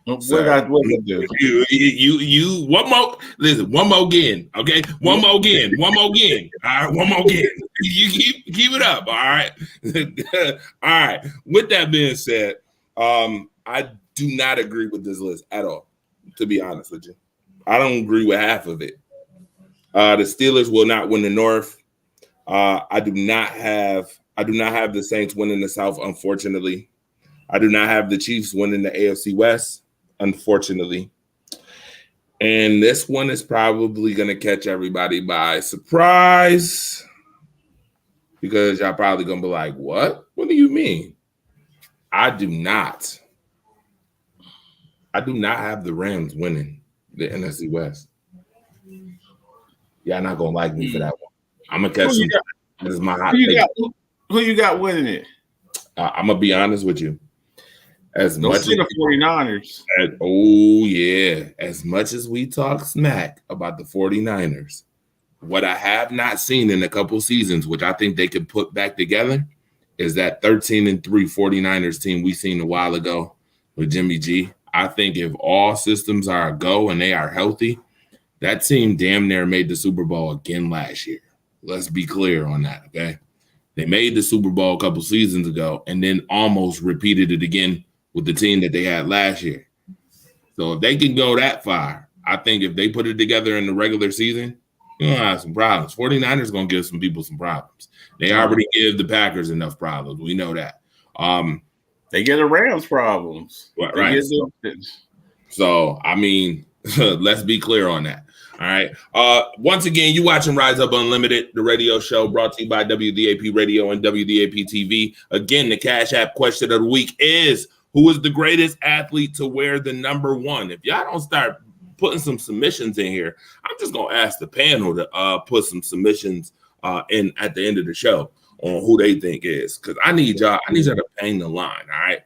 What I do? You one more. Listen, one more again. Okay, one more again. All right, one more again. You keep it up. All right. All right. With that being said, I do not agree with this list at all. To be honest with you. I don't agree with half of it. The Steelers will not win the North. I do not have the Saints winning the South, unfortunately. I do not have the Chiefs winning the AFC West, unfortunately. And this one is probably going to catch everybody by surprise because y'all probably going to be like, what? What do you mean? I do not have the Rams winning the NFC West. Y'all not gonna like me for that one. I'm gonna catch you. This is my hot take. Who you got winning it? I'm gonna be honest with you. As much as the 49ers. As much as we talk smack about the 49ers, what I have not seen in a couple seasons, which I think they could put back together, is that 13-3 49ers team we seen a while ago with Jimmy G. I think if all systems are a go and they are healthy, that team damn near made the Super Bowl again last year. Let's be clear on that, okay? They made the Super Bowl a couple seasons ago and then almost repeated it again with the team that they had last year. So if they can go that far, I think if they put it together in the regular season, you're going to have some problems. 49ers going to give some people some problems. They already give the Packers enough problems. We know that. They get the Rams problems. Right. So, I mean, let's be clear on that. All right. Once again, you watching Rise Up Unlimited, the radio show brought to you by WDAP Radio and WDAP TV. Again, the Cash App question of the week is, who is the greatest athlete to wear the number 1? If y'all don't start putting some submissions in here, I'm just going to ask the panel to put some submissions in at the end of the show on who they think is, because I need y'all to bang the line. All right.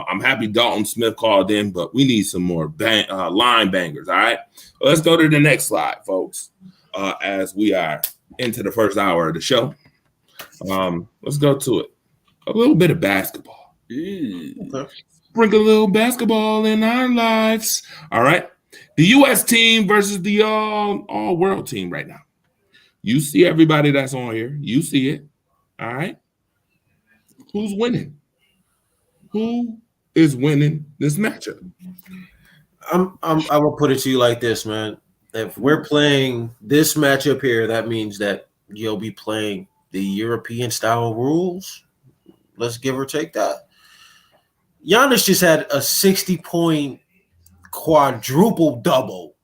I'm happy Dalton Smith called in, but we need some more line bangers. All right. Well, let's go to the next slide, folks. As we are into the first hour of the show, let's go to it. A little bit of basketball. Okay. Sprinkle a little basketball in our lives. All right. The U.S. team versus the all-world team right now. You see everybody that's on here. You see it. All right. Who's winning? Who is winning this matchup? I will put it to you like this, man. If we're playing this matchup here, that means that you'll be playing the European style rules. Let's give or take that. Giannis just had a 60-point quadruple double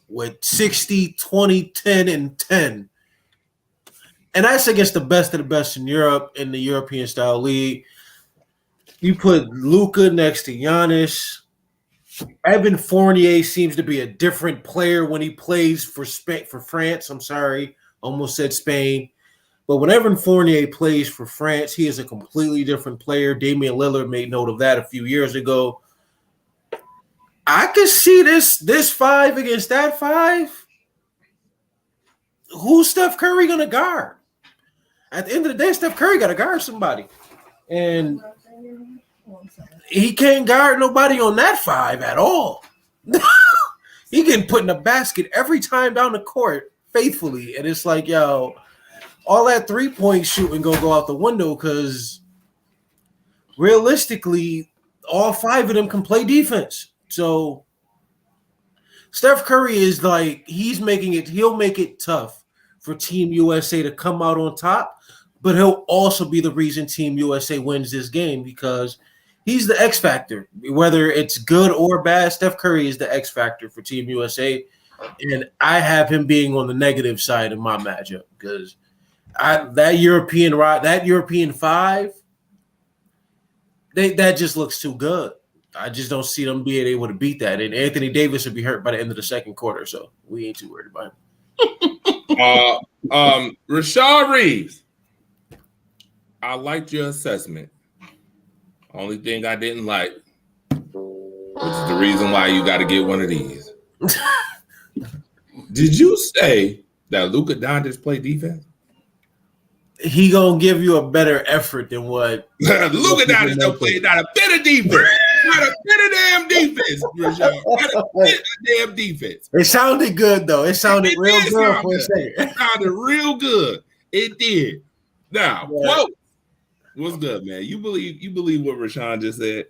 with 60, 20, 10, and 10. And that's against the best of the best in Europe in the European style league. You put Luka next to Giannis. Evan Fournier seems to be a different player when he plays for France. I'm sorry, almost said Spain. But when Evan Fournier plays for France, he is a completely different player. Damian Lillard made note of that a few years ago. I could see this 5 against that 5. Who's Steph Curry going to guard? At the end of the day, Steph Curry got to guard somebody. And he can't guard nobody on that 5 at all. He getting put in a basket every time down the court faithfully. And it's like, yo, all that 3-point shooting go out the window because realistically, all 5 of them can play defense. So Steph Curry is like, he'll make it tough for Team USA to come out on top, but he'll also be the reason Team USA wins this game because he's the X factor. Whether it's good or bad, Steph Curry is the X factor for Team USA. And I have him being on the negative side of my matchup because that European 5, that just looks too good. I just don't see them being able to beat that. And Anthony Davis would be hurt by the end of the second quarter, so we ain't too worried about him. Rashad Reeves, I liked your assessment. Only thing I didn't like, which is the reason why you got to get one of these. Did you say that Luka Doncic play defense? He gonna give you a better effort than what Luka Doncic don't play not a bit of defense. Not a bit of damn defense, Rashad. Not a bit of damn defense. It sounded good though. It sounded real good for a second. It sounded real good. It did. Now, quote. What's good, man? You believe what Rashawn just said?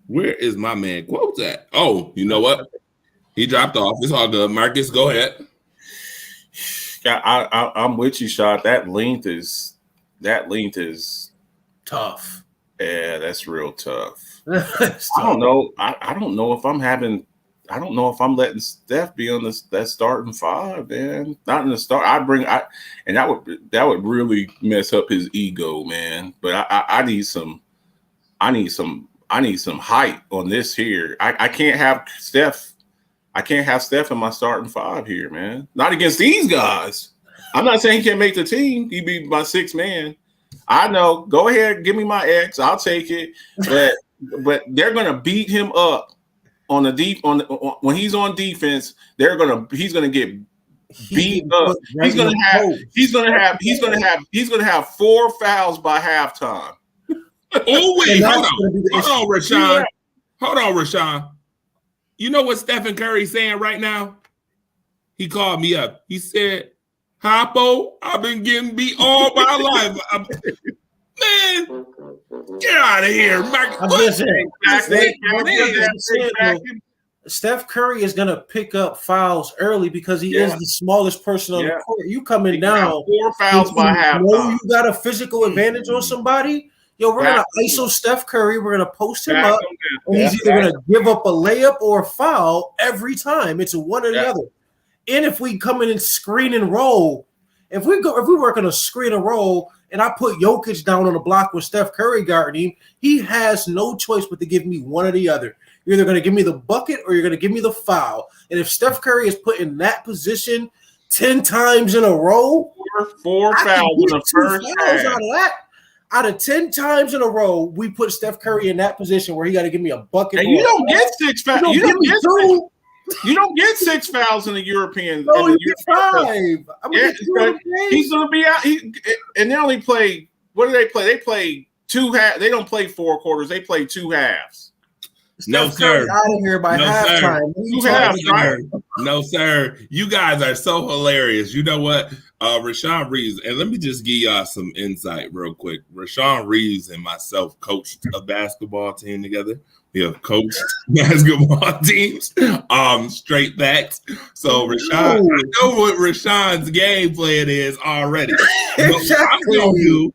Where is my man Quotes at? Oh, you know what? He dropped off. It's all good. Marcus, go ahead. I'm with you, Shot. That length is tough. Yeah, that's real tough. I don't know. I don't know if I'm letting Steph be on that starting 5, man. Not in the start. And that would really mess up his ego, man. But I need some height on this here. I can't have Steph. I can't have Steph in my starting 5 here, man. Not against these guys. I'm not saying he can't make the team. He'd be my 6th man. I know. Go ahead, give me my X. I'll take it. But they're gonna beat him up on the when he's on defense. He's gonna get beat up. He's gonna have 4 fouls by halftime. Oh wait, hold on, Rashawn. Hold on, Rashawn. You know what Stephen Curry's saying right now? He called me up. He said, Hoppo, I've been getting beat all my life. Man, get out of here, Mike. I'm just saying. Steph Curry is gonna pick up fouls early because he is the smallest person on the court. You coming down 4 fouls by halftime. You got a physical advantage on somebody. Yo, we're gonna ISO Steph Curry. We're gonna post him up, and he's either gonna give up a layup or a foul every time. It's a one or the other. And if we come in and screen and roll, if we work on a screen and roll, and I put Jokic down on the block with Steph Curry guarding him, he has no choice but to give me one or the other. You're either going to give me the bucket or you're going to give me the foul. And if Steph Curry is put in that position 10 times in a row, 4 fouls in the first half. Out of 10 times in a row, we put Steph Curry in that position where he got to give me a bucket. And you don't get 6 fouls. You don't get 6 fouls in the European. No, you get 5. He's going to be out. And they only play. What do they play? They play 2 halves. They don't play 4 quarters. They play 2 halves. No, sir. Out of here by halftime. No, sir. You guys are so hilarious. You know what? Rashawn Reeves, and let me just give y'all some insight real quick. Rashawn Reeves and myself coached a basketball team together. We have coached basketball teams, straight backs. So Rashawn, I know what Rashawn's game plan is already. Exactly. I'm gonna do.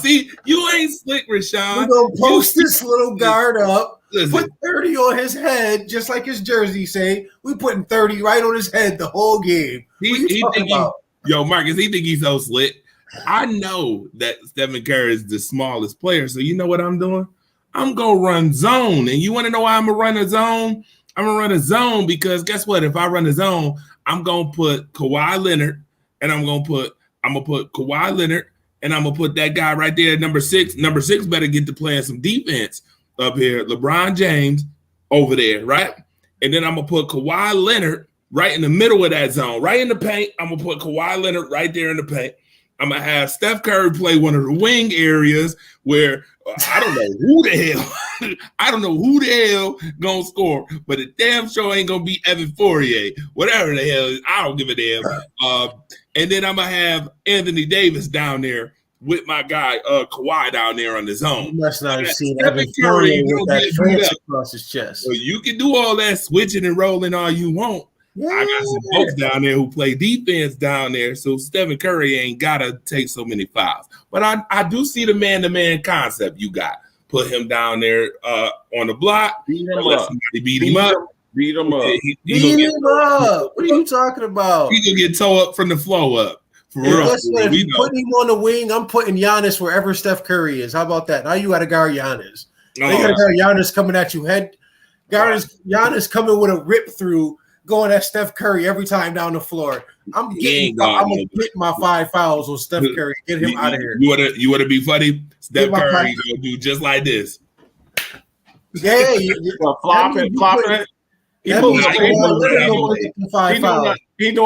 See, you ain't slick, Rashawn. We're gonna post this little guard up. Put 30 on his head, just like his jersey say. We putting 30 right on his head the whole game. Yo, Marcus, he think he's so slick. I know that Stephen Curry is the smallest player, so you know what I'm doing? I'm gonna run zone, and you want to know why I'm gonna run a zone? I'm gonna run a zone because guess what? If I run a zone, I'm gonna put Kawhi Leonard, and I'm gonna put Kawhi Leonard, and I'm gonna put that guy right there, number 6. Number 6 better get to playing some defense up here, LeBron James over there, right? And then I'm going to put Kawhi Leonard right in the middle of that zone, right in the paint. I'm going to put Kawhi Leonard right there in the paint. I'm going to have Steph Curry play one of the wing areas where I don't know who the hell going to score, but it damn sure ain't going to be Evan Fournier, whatever the hell. I don't give a damn. And then I'm going to have Anthony Davis down there with my guy Kawhi down there on the zone. You must not have seen Evan Fournier with that France across his chest. So you can do all that switching and rolling all you want. Yeah. I got some folks down there who play defense down there, so Stephen Curry ain't got to take so many fouls. But I do see the man-to-man concept you got. Put him down there on the block. Beat him up. Beat him up. Beat him up. What are you talking about? He gonna get toe up from the flow up. Listen, if you put him on the wing, I'm putting Giannis wherever Steph Curry is. How about that? Now you got to guard Giannis. Now you got to guard Giannis coming at you head. Giannis coming with a rip through, going at Steph Curry every time down the floor. I'm gonna get my 5 fouls on Steph Curry. Get him out of here. You want to be funny? Steph Curry gonna do just like this. Yeah, flop it. He's doing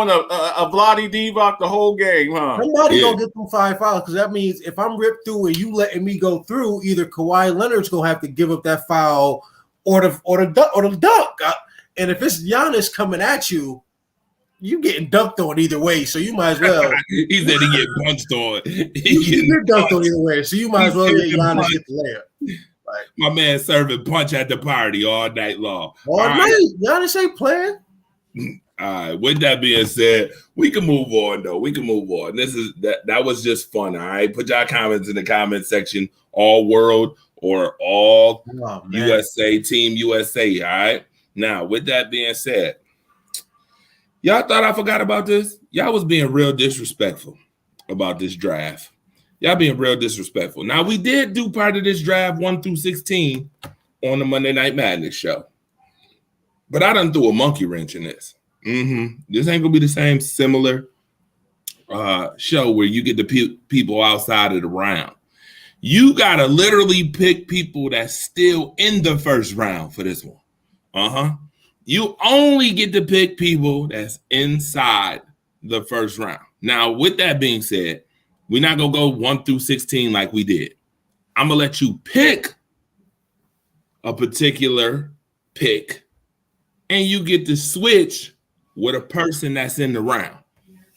a Vlade Divac the whole game, huh? Somebody gonna get them 5 fouls because that means if I'm ripped through and you letting me go through, either Kawhi Leonard's gonna have to give up that foul or the dunk. And if it's Giannis coming at you, you getting dunked on either way. So you might as well. He said he get punched on. You're dunked on either way. So you might as well get Giannis get the layup. My man serving punch at the party all night long. All night. Giannis ain't playing. All right. With that being said, we can move on though. We can move on. That was just fun. All right. Put your comments in the comment section. All world or all USA, Team USA. All right. Now, with that being said, y'all thought I forgot about this? Y'all was being real disrespectful about this draft. Y'all being real disrespectful. Now, we did do part of this draft 1 through 16 on the Monday Night Madness show. But I done threw a monkey wrench in this. This ain't going to be the same similar show where you get the people outside of the round. You got to literally pick people that's still in the first round for this one. You only get to pick people that's inside the first round. Now, with that being said, we're not going to go 1 through 16 like we did. I'm going to let you pick a particular pick, and you get to switch with a person that's in the round.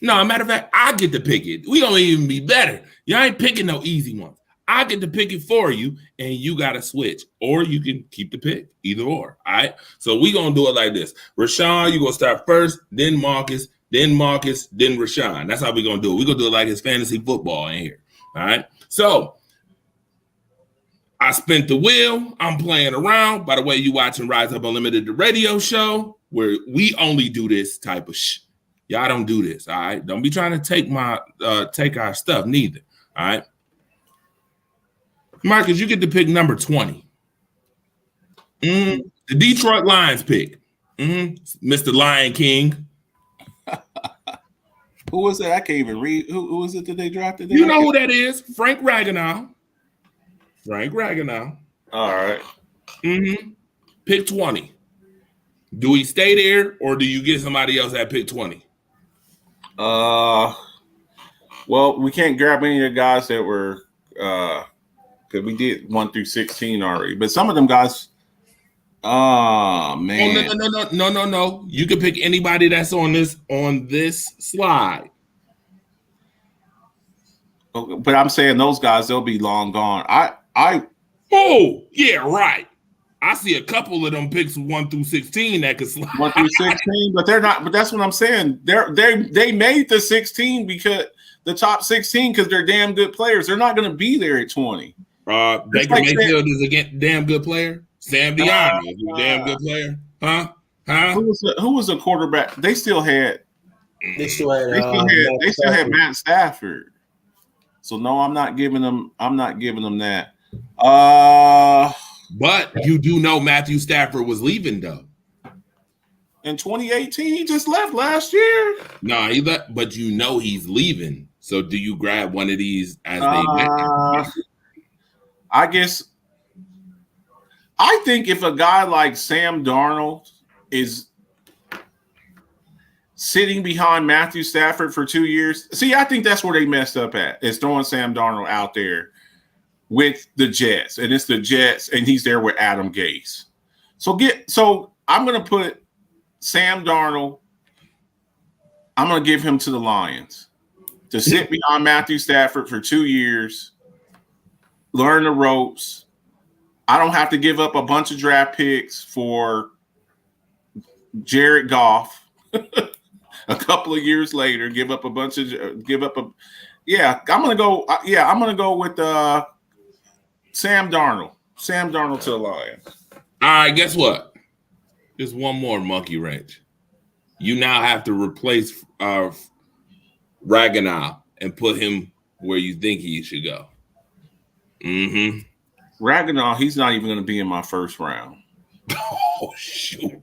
No, matter of fact, I get to pick it. We gonna even be better. You ain't picking no easy ones. I get to pick it for you, and you gotta switch, or you can keep the pick, either or. All right. So we gonna do it like this. Rashawn, you gonna start first, then Marcus, then Rashawn. That's how we gonna do it. We gonna do it like it's fantasy football in here. All right. So I spent the wheel. I'm playing around. By the way, you watching Rise Up Unlimited, the radio show, where we only do this type of shit. Y'all don't do this, all right? Don't be trying to take our stuff neither, all right? Marcus, you get to pick number 20. The Detroit Lions pick. Mr. Lion King. Who was that? I can't even read. Who was it that they drafted? You know who that is? Frank Ragnow. All right. Pick 20. Do we stay there, or do you get somebody else at pick 20? Well, we can't grab any of the guys that were because we did 1 through 16 already. But some of them guys, man. Oh, no. You can pick anybody that's on this slide. But I'm saying those guys, they'll be long gone. Oh, yeah, right. I see a couple of them picks 1 through 16 that could slide. 1 through 16, but they're not. But that's what I'm saying. They made the 16 because the top 16 because they're damn good players. They're not going to be there at 20. Baker Mayfield is a damn good player. Sam Deanna is a damn good player. Huh? Who was a quarterback? They still had Matt Stafford. So no, I'm not giving them that. But you do know Matthew Stafford was leaving though. In 2018, he just left last year. No, he left, but you know he's leaving. So do you grab one of these as they met? I guess. I think if a guy like Sam Darnold is sitting behind Matthew Stafford for 2 years, see, I think that's where they messed up at, is throwing Sam Darnold out there with the Jets, and it's the Jets, and he's there with Adam Gase. So I'm going to put Sam Darnold. I'm going to give him to the Lions to sit behind Matthew Stafford for 2 years, learn the ropes. I don't have to give up a bunch of draft picks for Jared Goff. A couple of years later, I'm going to go with Sam Darnold. Sam Darnold to the Lions. All right, guess what? There's one more monkey wrench. You now have to replace Ragnow and put him where you think he should go. Ragnow, he's not even going to be in my first round. Oh, shoot.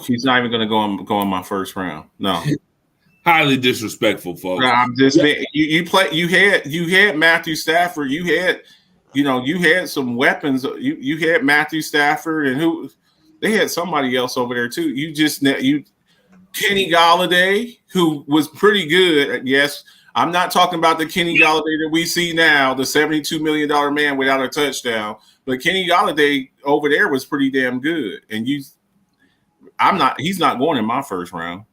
He's not even going to go in my first round. No. Highly disrespectful, folks. I'm just you had Matthew Stafford. You had some weapons. You had Matthew Stafford, and they had somebody else over there too. Kenny Golladay, who was pretty good. Yes, I'm not talking about the Kenny Golladay that we see now, the $72 million man without a touchdown. But Kenny Golladay over there was pretty damn good. And he's not going in my first round.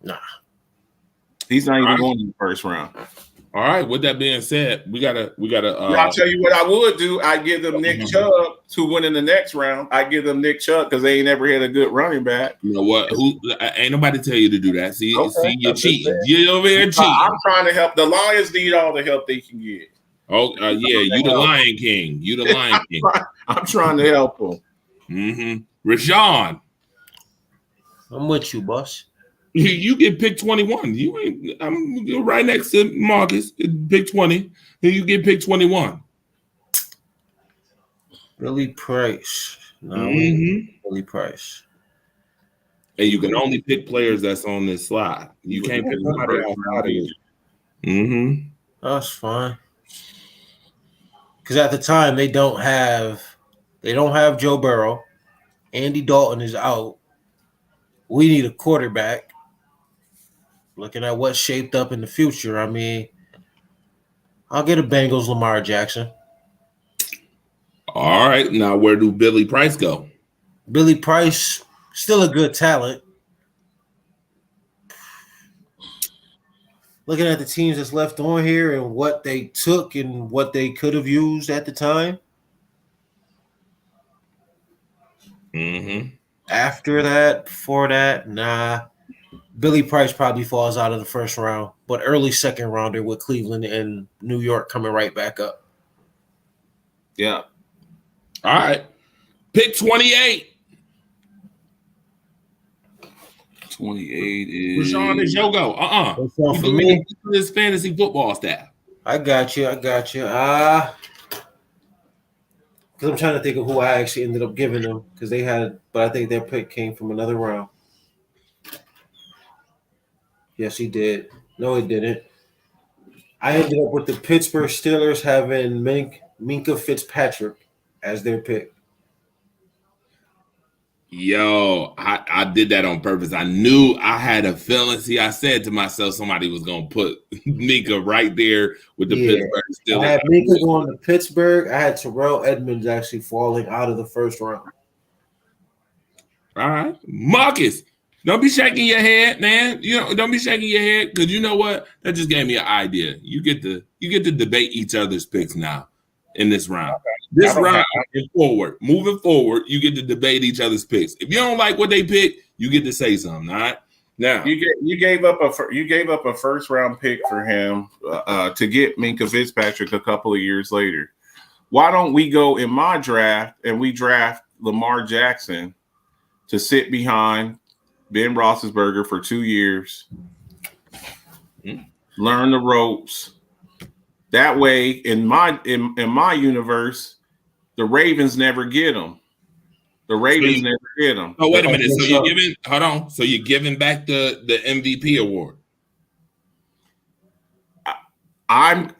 Nah. He's not even going in the first round. All right. With that being said, we gotta. I'll tell you what I would do. I give them Nick Chubb to win in the next round. I give them Nick Chubb because they ain't never had a good running back. You know what? Ain't nobody tell you to do that. See, you're cheating. You're over here cheating. I'm trying to help. The Lions need all the help they can get. Oh, yeah. You the Lion King. You the Lion King. I'm trying to help them. Rashawn. I'm with you, boss. You get pick 21. I'm right next to Marcus. Pick 20. And you get pick 21. Billy Price. Billy Price. And you can only pick players that's on this slide. You can't pick somebody outside of it. That's fine. Because at the time they don't have Joe Burrow. Andy Dalton is out. We need a quarterback. Looking at what's shaped up in the future, I mean, I'll get a Bengals Lamar Jackson. All right. Now, where do Billy Price go? Billy Price, still a good talent. looking at the teams that's left on here and what they took and what they could have used at the time. Mm-hmm. After that, before that, nah. Billy Price probably falls out of the first round, but early second rounder with Cleveland and New York coming right back up. Yeah. All right. Pick 28. 28 is Rashawn, is your go. For me, This fantasy football staff. I got you. Because I'm trying to think of who I actually ended up giving them because they had, but I think their pick came from another round. Yes, he did. No, it didn't. I ended up with the Pittsburgh Steelers having Minkah Fitzpatrick as their pick. Yo, I did that on purpose. I knew I had a feeling. See, I said to myself somebody was going to put Minkah right there with the Pittsburgh Steelers. I had Minkah going to Pittsburgh. I had Terrell Edmonds actually falling out of the first round. All right. Marcus, don't be shaking your head, man. Don't be shaking your head because you know what? That just gave me an idea. You get to debate each other's picks now in this round. Okay. This round moving forward, you get to debate each other's picks. If you don't like what they pick, you get to say something. All right. Now you gave up a first round pick for him to get Minkah Fitzpatrick a couple of years later. Why don't we go in my draft and we draft Lamar Jackson to sit behind Ben Roethlisberger for 2 years, learn the ropes. That way, in my universe, the Ravens never get him. Oh, wait a minute. So you're giving? Hold on. So you're giving back the MVP award? I'm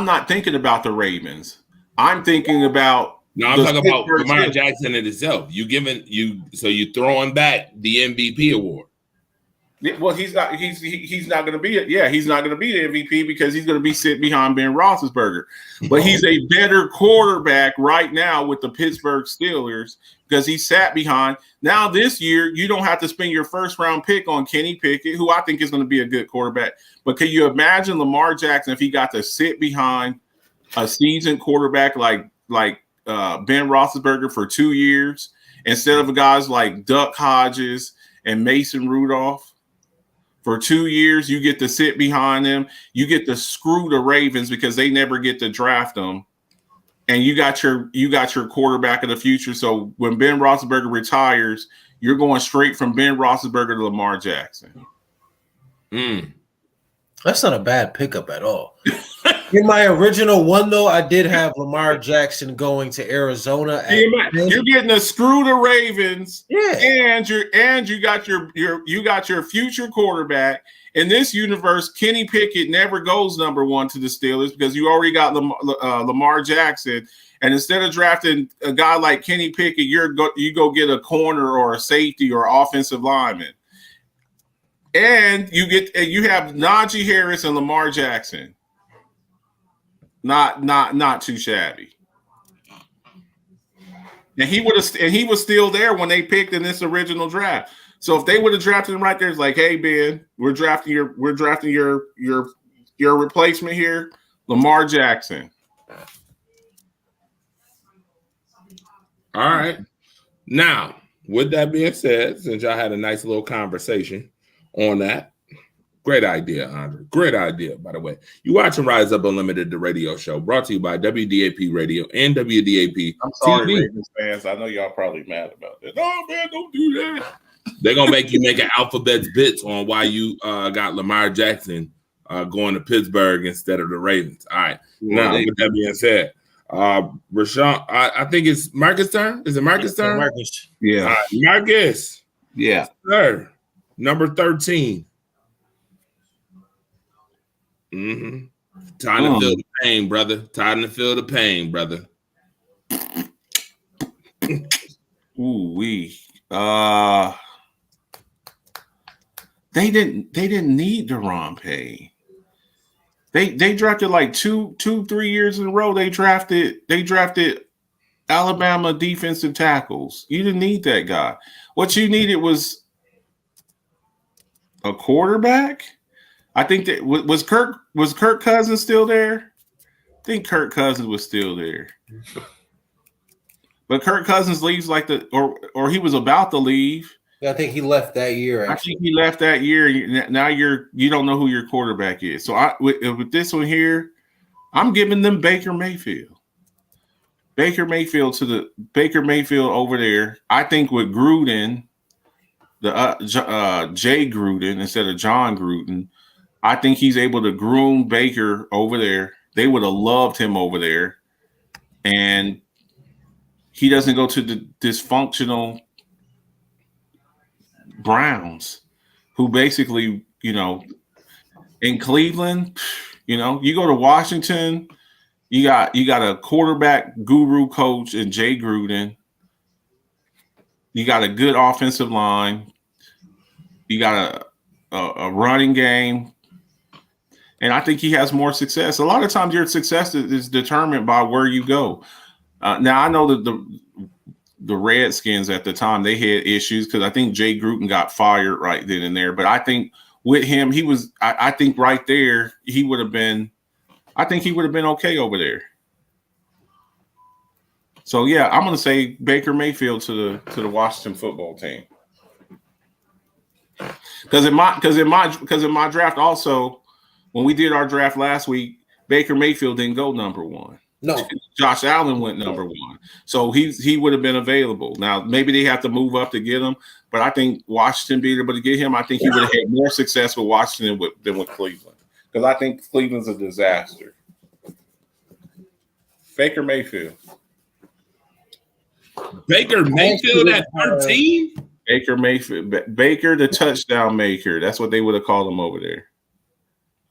not thinking about the Ravens. I'm thinking about. No, I'm talking about Lamar Jackson in itself. You throwing back the MVP award. Well, he's not going to be it. Yeah, he's not going to be the MVP because he's going to be sitting behind Ben Roethlisberger. But he's a better quarterback right now with the Pittsburgh Steelers because he sat behind. Now this year, you don't have to spend your first round pick on Kenny Pickett, who I think is going to be a good quarterback. But can you imagine Lamar Jackson if he got to sit behind a seasoned quarterback like Ben Roethlisberger for 2 years instead of guys like Duck Hodges and Mason Rudolph? For 2 years, you get to sit behind them. You get to screw the Ravens because they never get to draft them. And you got your quarterback of the future. So when Ben Roethlisberger retires, you're going straight from Ben Roethlisberger to Lamar Jackson. That's not a bad pickup at all. In my original one, though, I did have Lamar Jackson going to Arizona. You're getting to screw the Ravens, yeah, and you got your future quarterback. In this universe, Kenny Pickett never goes number one to the Steelers because you already got Lamar Jackson. And instead of drafting a guy like Kenny Pickett, you go get a corner or a safety or offensive lineman, and you have Najee Harris and Lamar Jackson. Not too shabby. And he was still there when they picked in this original draft. So if they would have drafted him right there, it's like, hey Ben, we're drafting your replacement here, Lamar Jackson. All right. Now, with that being said, since y'all had a nice little conversation on that. Great idea, Andre. Great idea, by the way. You watching Rise Up Unlimited, the radio show, brought to you by WDAP Radio and WDAP I'm sorry, TV. Ravens fans. I know y'all probably mad about that. Oh, man, don't do that. They're going to make you make an alphabet bits on why you got Lamar Jackson going to Pittsburgh instead of the Ravens. All right. Now, with that being said, Rashawn, I think it's Marcus' turn. Is it Marcus' turn? Marcus. Yeah. Marcus. Yeah. Sir. Number 13. Mm-hmm. Time to feel the pain, brother. Time to feel the pain, brother. Ooh wee. They didn't need Deron Payne. They drafted like 2-3 years in a row. They drafted Alabama defensive tackles. You didn't need that guy. What you needed was a quarterback, I think that was Kirk Cousins still there? I think Kirk Cousins was still there. But Kirk Cousins leaves or he was about to leave. I think he left that year. Actually. I think he left that year. Now you don't know who your quarterback is. So with this one here, I'm giving them Baker Mayfield. Baker Mayfield over there. I think with Gruden, Jay Gruden instead of John Gruden, I think he's able to groom Baker over there. They would have loved him over there, and he doesn't go to the dysfunctional Browns, who basically, in Cleveland, you go to Washington, you got a quarterback guru coach in Jay Gruden. You got a good offensive line. You got a running game. And I think he has more success. A lot of times your success is determined by where you go. Now, I know that the Redskins at the time, they had issues because I think Jay Gruden got fired right then and there. But I think with him, I think right there, he would have been okay over there. So, yeah, I'm going to say Baker Mayfield to the Washington football team. Because in my draft also, when we did our draft last week, Baker Mayfield didn't go number one. No, Josh Allen went number one, so he would have been available. Now maybe they have to move up to get him, but I think Washington being able to get him, I think he would have had more success with Washington than with Cleveland, because I think Cleveland's a disaster. Baker Mayfield. Baker Mayfield at 13. Baker Mayfield, Baker the touchdown maker. That's what they would have called him over there.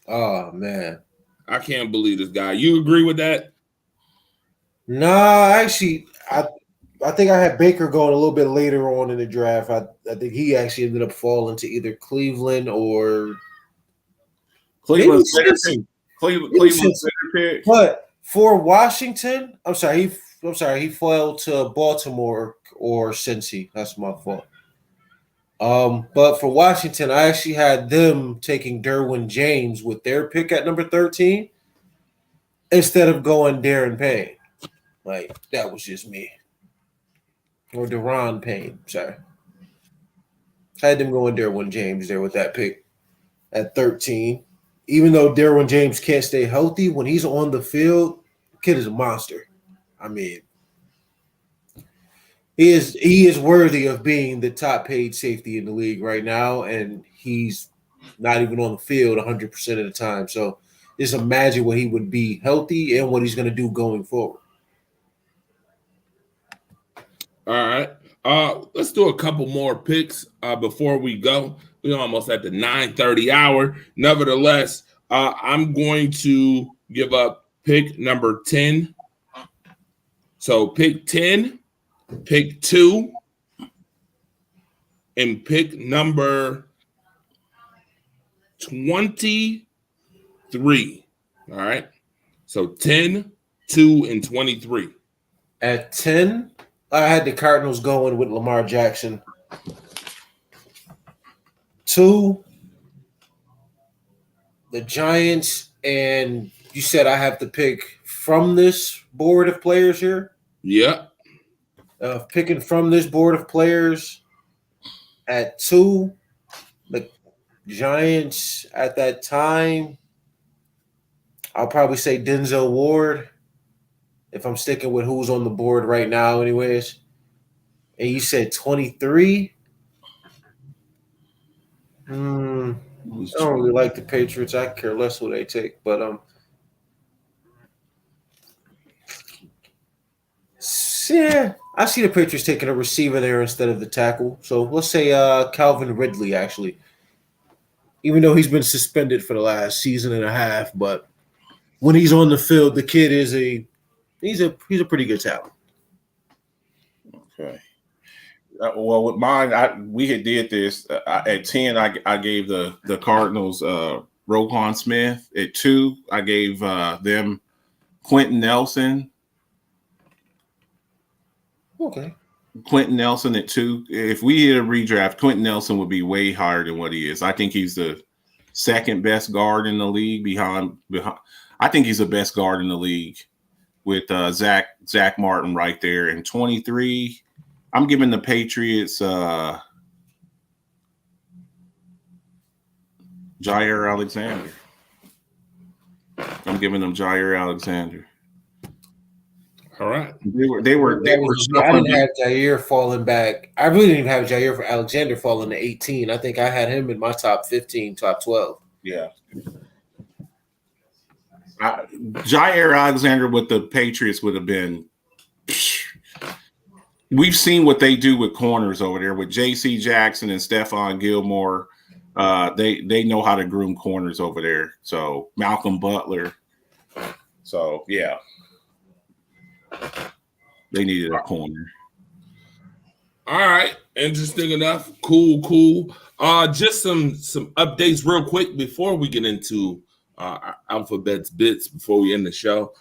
Oh man, I can't believe this guy. You agree with that? Nah, actually, I think I had Baker going a little bit later on in the draft. I think he actually ended up falling to either Cleveland or Cleveland's better pick. But for Washington, I'm sorry, he fell to Baltimore or Cincy. That's my fault. But for Washington, I actually had them taking Derwin James with their pick at number 13 instead of going Darren Payne. Like, that was just me. Or Deron Payne, sorry. I had them going Derwin James there with that pick at 13. Even though Derwin James can't stay healthy, when he's on the field, the kid is a monster. I mean, he is worthy of being the top paid safety in the league right now, and he's not even on the field 100% of the time. So just imagine what he would be healthy and what he's going to do going forward. All right. Let's do a couple more picks before we go. We're almost at the 9:30 hour. Nevertheless, I'm going to give up pick number 10. So pick 10, pick 2, and pick number 23. All right. So 10, 2, and 23. At 10, I had the Cardinals going with Lamar Jackson. 2, the Giants, and you said I have to pick from this board of players here? Yeah. Picking from this board of players at 2, the Giants at that time, I'll probably say Denzel Ward. If I'm sticking with who's on the board right now, anyways. And you said 23. I don't really like the Patriots. I care less who they take, but yeah, I see the Patriots taking a receiver there instead of the tackle. So let's say Calvin Ridley, actually. Even though he's been suspended for the last season and a half, but when he's on the field, the kid is he's a pretty good talent. Okay. Well, with mine, we had did this at 10. I gave the Cardinals Roquan Smith. At 2, I gave them Quentin Nelson. Okay. Quentin Nelson at 2. If we hit a redraft, Quentin Nelson would be way higher than what he is. I think he's the second best guard in the league behind. I think he's the best guard in the league with Zach Martin right there. And 23, I'm giving the Patriots Jair Alexander. I'm giving them Jair Alexander. All right. They were. I didn't have Jair falling back. I really didn't have Jair for Alexander falling to 18. I think I had him in my top 15, top 12. Yeah. Jair Alexander with the Patriots would have been. We've seen what they do with corners over there with J.C. Jackson and Stephon Gilmore. They know how to groom corners over there. So Malcolm Butler. So yeah. They needed a corner. All right. Interesting enough. Cool. Just some updates real quick before we get into our Alphabet's bits before we end the show.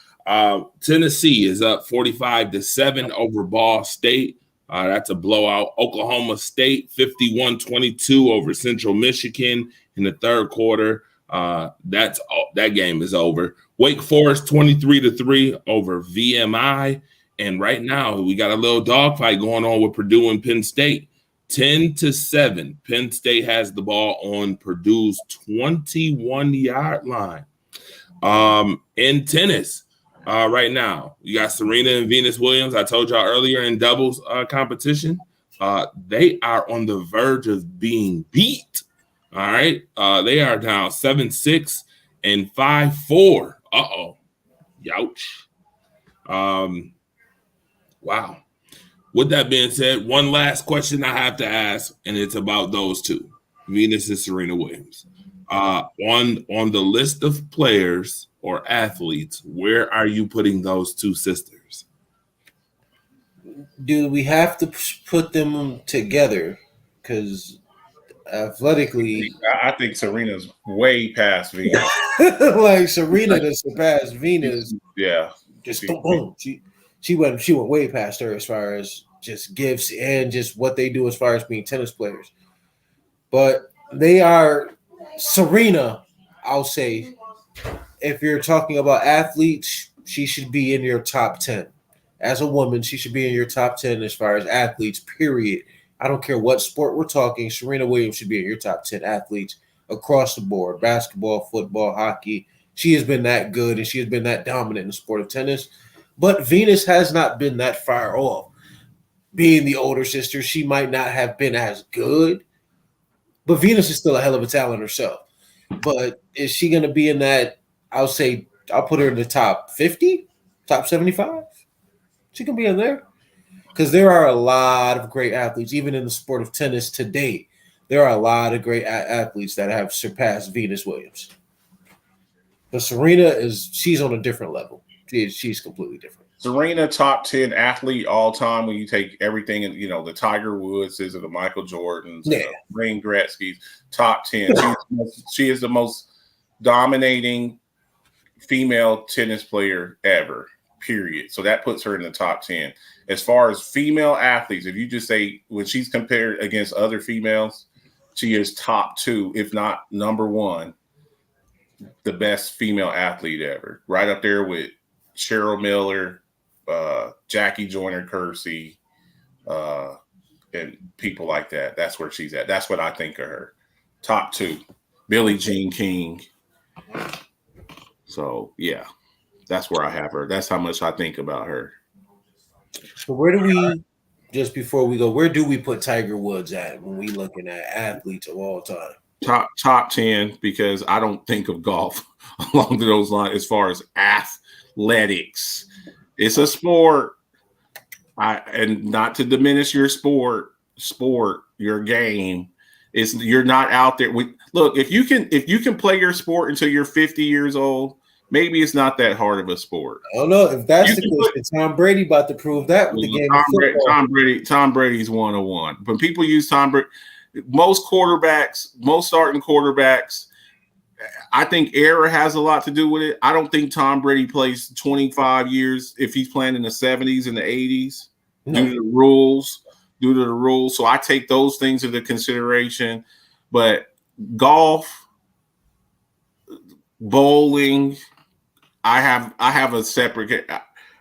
Tennessee is up 45-7 over Ball State. That's a blowout. Oklahoma State 51-22 over Central Michigan in the third quarter. That game is over. Wake Forest 23-3 over VMI. And right now we got a little dogfight going on with Purdue and Penn State. 10-7. Penn State has the ball on Purdue's 21-yard line. In tennis, right now, you got Serena and Venus Williams. I told y'all earlier in doubles competition, they are on the verge of being beat. All right. They are down 7-6 and 5-4. Uh-oh. Youch. Wow. With that being said, one last question I have to ask, and it's about those two, Venus and Serena Williams. On the list of players or athletes, where are you putting those two sisters? Do we have to put them together? Because athletically, I think Serena's way past Venus. like Serena to surpass Venus. Yeah, just boom. She went way past her as far as just gifts and just what they do as far as being tennis players. But they are Serena, I'll say, if you're talking about athletes, she should be in your top 10. As a woman, she should be in your top 10 as far as athletes, period. I don't care what sport we're talking. Serena Williams should be in your top 10 athletes across the board. Basketball, football, hockey. She has been that good and she has been that dominant in the sport of tennis. But Venus has not been that far off. Being the older sister, she might not have been as good. But Venus is still a hell of a talent herself. But is she going to be in that, I'll put her in the top 50, top 75? She can be in there. Because there are a lot of great athletes, even in the sport of tennis today. There are a lot of great athletes that have surpassed Venus Williams. But Serena she's on a different level. She's completely different. Serena, top 10 athlete all time when you take everything, and the Tiger Woodses or the Michael Jordans, Wayne Gretzky's, top 10. She is the most dominating female tennis player ever, period. So that puts her in the top 10. As far as female athletes, if you just say when she's compared against other females, she is top 2, if not number 1, the best female athlete ever. Right up there with Cheryl Miller, Jackie Joyner-Kersee, and people like that. That's where she's at. That's what I think of her. Top 2. Billie Jean King. So, yeah, that's where I have her. That's how much I think about her. So where do we, just before we go, where do we put Tiger Woods at when we looking at athletes of all time? Top 10, because I don't think of golf along those lines as far as athletics. It's a sport, and not to diminish your sport, your game. You're not out there. Look, if you can play your sport until you're 50 years old, maybe it's not that hard of a sport. I don't know if that's the case. Tom Brady about to prove that with the game of football. Tom Brady's 101. When people use Tom Brady, most starting quarterbacks, I think era has a lot to do with it. I don't think Tom Brady plays 25 years if he's playing in the 70s and the 80s due to the rules. So I take those things into consideration. But golf, bowling. I have a separate.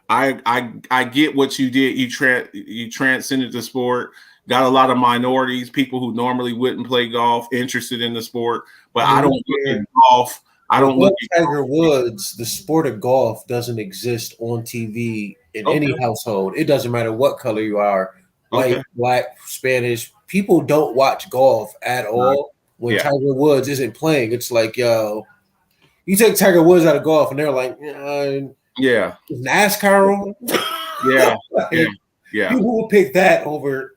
I get what you did. You transcended the sport. Got a lot of minorities, people who normally wouldn't play golf, interested in the sport. But I don't look at golf. I don't look at Tiger Woods. The sport of golf doesn't exist on TV in any household. It doesn't matter what color you are, white, black, Spanish. People don't watch golf at all when Tiger Woods isn't playing. It's like, yo, you take Tiger Woods out of golf, and they're like, yeah, NASCAR on. Yeah. People will pick that over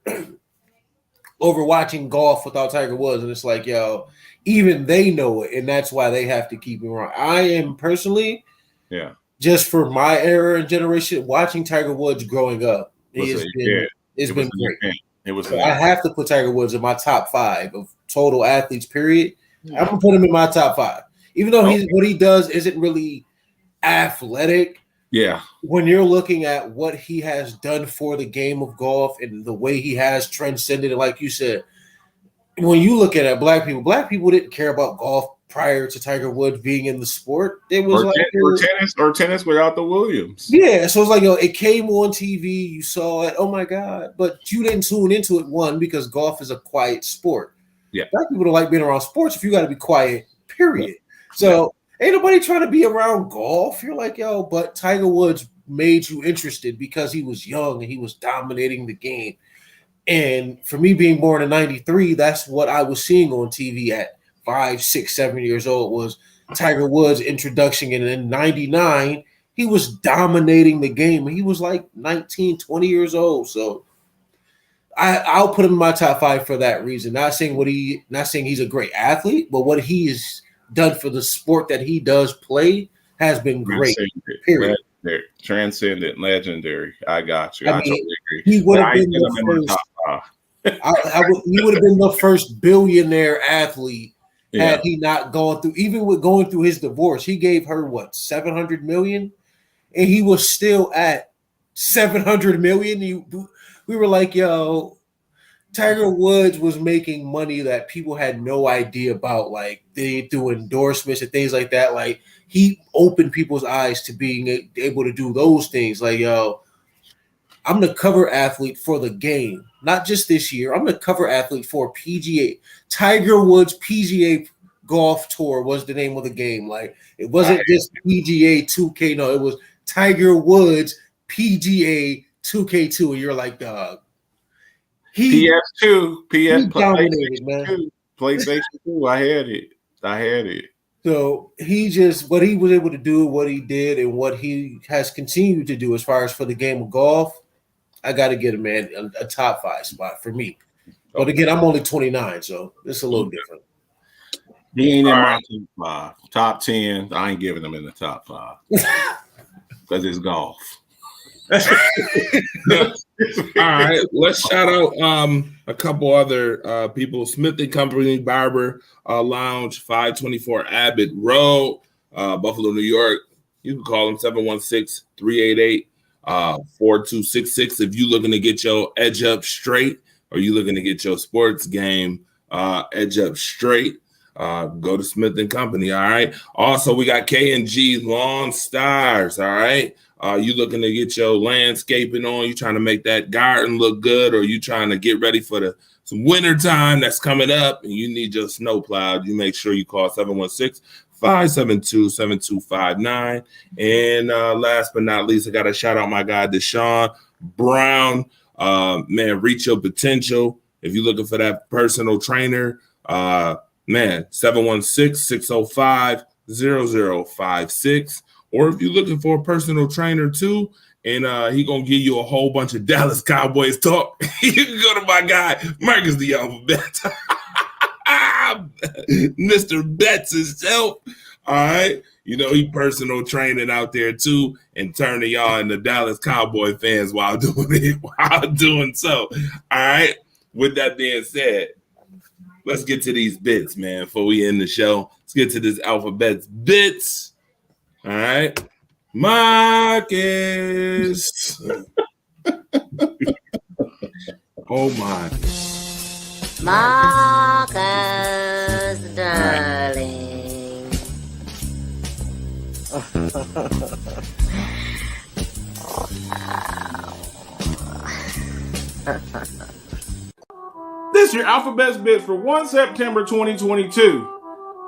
watching golf without Tiger Woods, and it's like, yo, even they know it, and that's why they have to keep him around. I am personally, just for my era and generation, watching Tiger Woods growing up. It's been great. I have to put Tiger Woods in my top 5 of total athletes. Period. I'm gonna put him in my top 5, even though what he does isn't really athletic. Yeah. When you're looking at what he has done for the game of golf and the way he has transcended it, like you said, when you look at it, black people didn't care about golf prior to Tiger Woods being in the sport. It was tennis without the Williams. Yeah, so it's like, yo, it came on TV, you saw it, oh my God, but you didn't tune into it, one, because golf is a quiet sport. Yeah, black people don't like being around sports if you got to be quiet, period. So ain't nobody trying to be around golf. You're like, yo, but Tiger Woods made you interested because he was young and he was dominating the game. And for me being born in 93, that's what I was seeing on TV at 5, 6, 7 years old was Tiger Woods' introduction. And in 99, he was dominating the game. He was like 19, 20 years old. So I'll put him in my top 5 for that reason. Not saying he's a great athlete, but what he has done for the sport that he does play has been great. Period. Transcendent, legendary. I got you. I totally agree. He would have been the first. He would have been the first billionaire athlete had he not gone through. Even with going through his divorce, he gave her what, $700 million, and he was still at $700 million. We were like, yo, Tiger Woods was making money that people had no idea about. Like they do endorsements and things like that. Like he opened people's eyes to being able to do those things. Like, yo, I'm the cover athlete for the game, not just this year. I'm the cover athlete for PGA. Tiger Woods PGA Golf Tour was the name of the game. Like it wasn't just PGA 2K. No, it was Tiger Woods PGA 2K2. And you're like, dog. PS2, PlayStation 2. I had it. So he just what he was able to do, what he did, and what he has continued to do as far as for the game of golf. I got to get him, man, a top 5 spot for me. But again, I'm only 29, so it's a little different. He ain't in my top 5. Top 10, I ain't giving him in the top 5 because it's golf. All right, let's shout out a couple other people. Smith & Company Barber Lounge, 524 Abbott Road, Buffalo, New York. You can call them 716-388-4266 if you're looking to get your edge up straight or you looking to get your sports game edge up straight. Go to Smith & Company, all right? Also, we got K&G Lawn Stars, all right? You looking to get your landscaping on, you trying to make that garden look good, or you trying to get ready for some winter time that's coming up and you need your snow plowed, you make sure you call 716-572-7259. And last but not least, I got to shout out my guy, Deshaun Brown. Man, reach your potential. If you're looking for that personal trainer, man, 716-605-0056. Or if you're looking for a personal trainer too, and he gonna give you a whole bunch of Dallas Cowboys talk, you can go to my guy, Marcus the Alphabet. Mr. Betts himself. All right. You know, he personal training out there too, and turning y'all into Dallas Cowboy fans while doing so. All right. With that being said, let's get to these bits, man, before we end the show. Let's get to this Alphabet's bits. All right. Marcus. Oh, my. Marcus, darling. This is your Alphabet's Bits for 1 September 2022.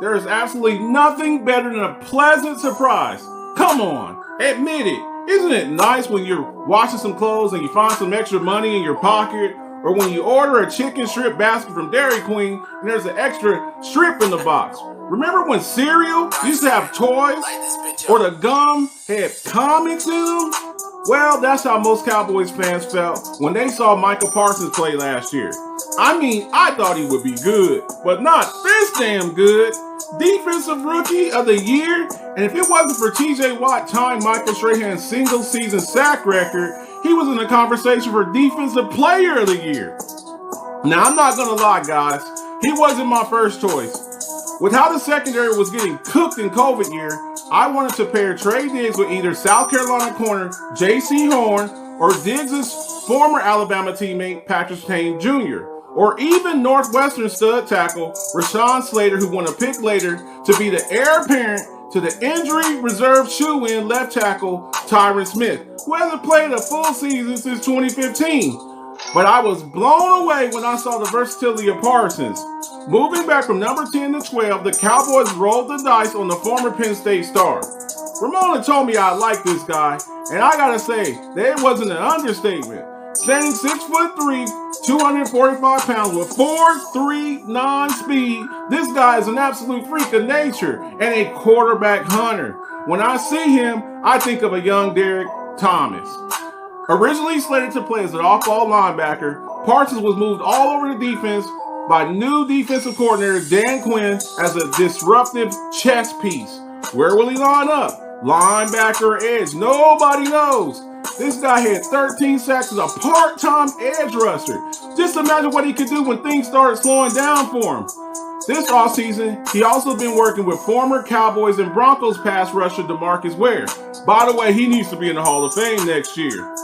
There is absolutely nothing better than a pleasant surprise. Come on, admit it. Isn't it nice when you're washing some clothes and you find some extra money in your pocket? Or when you order a chicken strip basket from Dairy Queen and there's an extra strip in the box? Remember when cereal used to have toys? Or the gum had comics in them? Well, that's how most Cowboys fans felt when they saw Micah Parsons play last year. I mean, I thought he would be good, but not this damn good. Defensive Rookie of the Year, and if it wasn't for TJ Watt tying Michael Strahan's single-season sack record, he was in the conversation for Defensive Player of the Year. Now, I'm not going to lie, guys. He wasn't my first choice. With how the secondary was getting cooked in COVID year, I wanted to pair Trey Diggs with either South Carolina corner J.C. Horn or Diggs' former Alabama teammate Patrick Payne Jr., or even Northwestern stud tackle Rashawn Slater, who won a pick later to be the heir apparent to the injury reserve shoe-in left tackle Tyron Smith, who hasn't played a full season since 2015. But I was blown away when I saw the versatility of Parsons. Moving back from number 10 to 12, the Cowboys rolled the dice on the former Penn State star. Ramona told me I like this guy, and I gotta say, that wasn't an understatement. Standing 6'3", 245 pounds with 4.39 speed, this guy is an absolute freak of nature and a quarterback hunter. When I see him, I think of a young Derek Thomas. Originally slated to play as an off-ball linebacker, Parsons was moved all over the defense by new defensive coordinator Dan Quinn as a disruptive chess piece. Where will he line up? Linebacker or edge? Nobody knows. This guy had 13 sacks as a part-time edge rusher. Just imagine what he could do when things started slowing down for him. This offseason, he also been working with former Cowboys and Broncos pass rusher DeMarcus Ware. By the way, he needs to be in the Hall of Fame next year.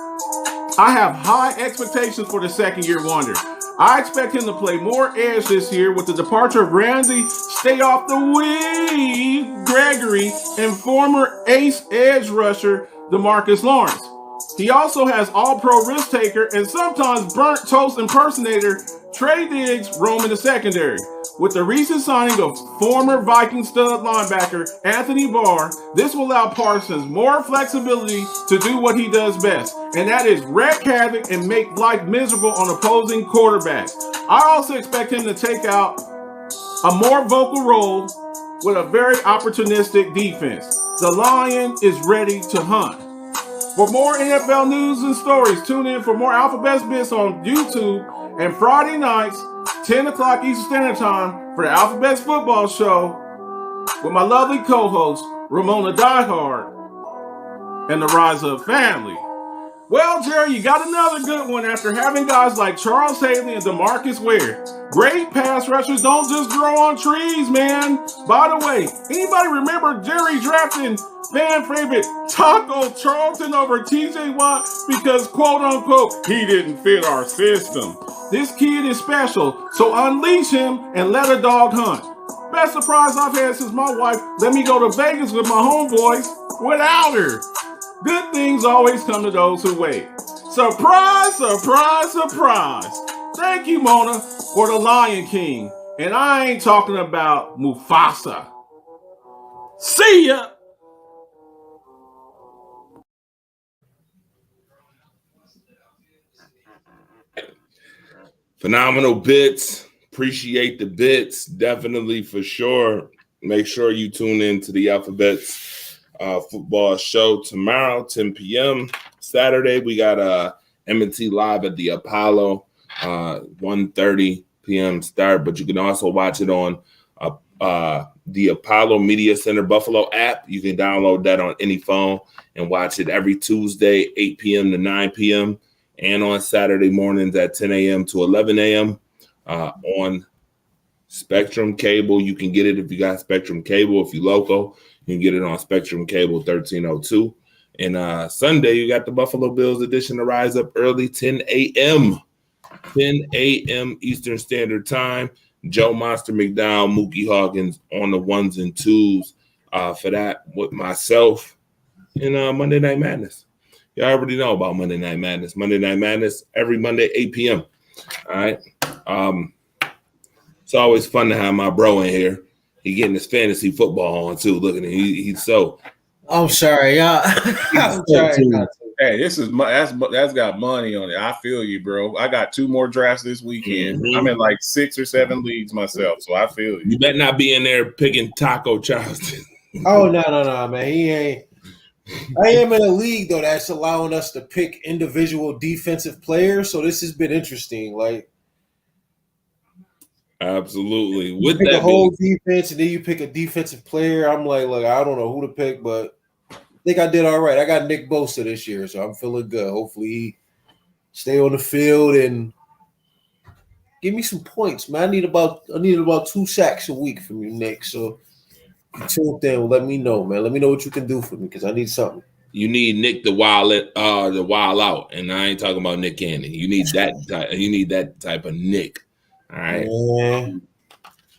I have high expectations for the second-year wonder. I expect him to play more edge this year with the departure of Randy Stay Off the Weed Gregory and former ace edge rusher DeMarcus Lawrence. He also has all-pro risk taker and sometimes burnt toast impersonator Trey Diggs roaming the secondary. With the recent signing of former Viking stud linebacker Anthony Barr, this will allow Parsons more flexibility to do what he does best, and that is wreak havoc and make life miserable on opposing quarterbacks. I also expect him to take out a more vocal role with a very opportunistic defense. The Lion is ready to hunt. For more NFL news and stories, tune in for more Alphabet's Bits on YouTube and Friday nights, 10 o'clock Eastern Standard Time for the Alphabet's Football Show with my lovely co-host, Ramona Diehard and the Rise Up family. Well, Jerry, you got another good one after having guys like Charles Haley and DeMarcus Ware. Great pass rushers don't just grow on trees, man. By the way, anybody remember Jerry drafting fan favorite Taco Charlton over TJ Watt because, quote unquote, he didn't fit our system? This kid is special, so unleash him and let a dog hunt. Best surprise I've had since my wife let me go to Vegas with my homeboys without her. Good things always come to those who wait. Surprise, surprise, surprise. Thank you, Mona, for the Lion King. And I ain't talking about Mufasa. See ya! Phenomenal bits. Appreciate the bits. Definitely, for sure. Make sure you tune in to the Alphabets football show tomorrow, 10 p.m. Saturday, we got M&T live at the Apollo, 1:30 p.m. start. But you can also watch it on the Apollo Media Center Buffalo app. You can download that on any phone and watch it every Tuesday, 8 p.m. to 9 p.m. and on Saturday mornings at 10 a.m. to 11 a.m. On Spectrum Cable. You can get it if you got Spectrum Cable. If you're local, you can get it on Spectrum Cable 1302. And Sunday, you got the Buffalo Bills edition to Rise Up early, 10 a.m. 10 a.m. Eastern Standard Time. Joe Monster McDowell, Mookie Hawkins on the ones and twos. for that with myself in Monday Night Madness. Y'all already know about Monday Night Madness. Monday Night Madness every Monday, 8 p.m. All right. It's always fun to have my bro in here. He getting his fantasy football on too. Look at him. He's so. I'm sorry, y'all. I'm sorry. Hey, that's got money on it. I feel you, bro. I got 2 more drafts this weekend. I'm in like 6 or 7 leagues myself, so I feel you. You better not be in there picking Taco Charleston. Oh no, man. He ain't. I am in a league though that's allowing us to pick individual defensive players, so this has been interesting. Like, absolutely, you pick a whole defense, and then you pick a defensive player. I'm like, look, I don't know who to pick, but I think I did all right. I got Nick Bosa this year, so I'm feeling good. Hopefully, he stay on the field and give me some points, man. I need about 2 sacks a week from you, Nick. So. Tune in. Let me know, man. Let me know what you can do for me because I need something. You need Nick the wild out, and I ain't talking about Nick Cannon. You need that type. You need that type of Nick. All right. Yeah.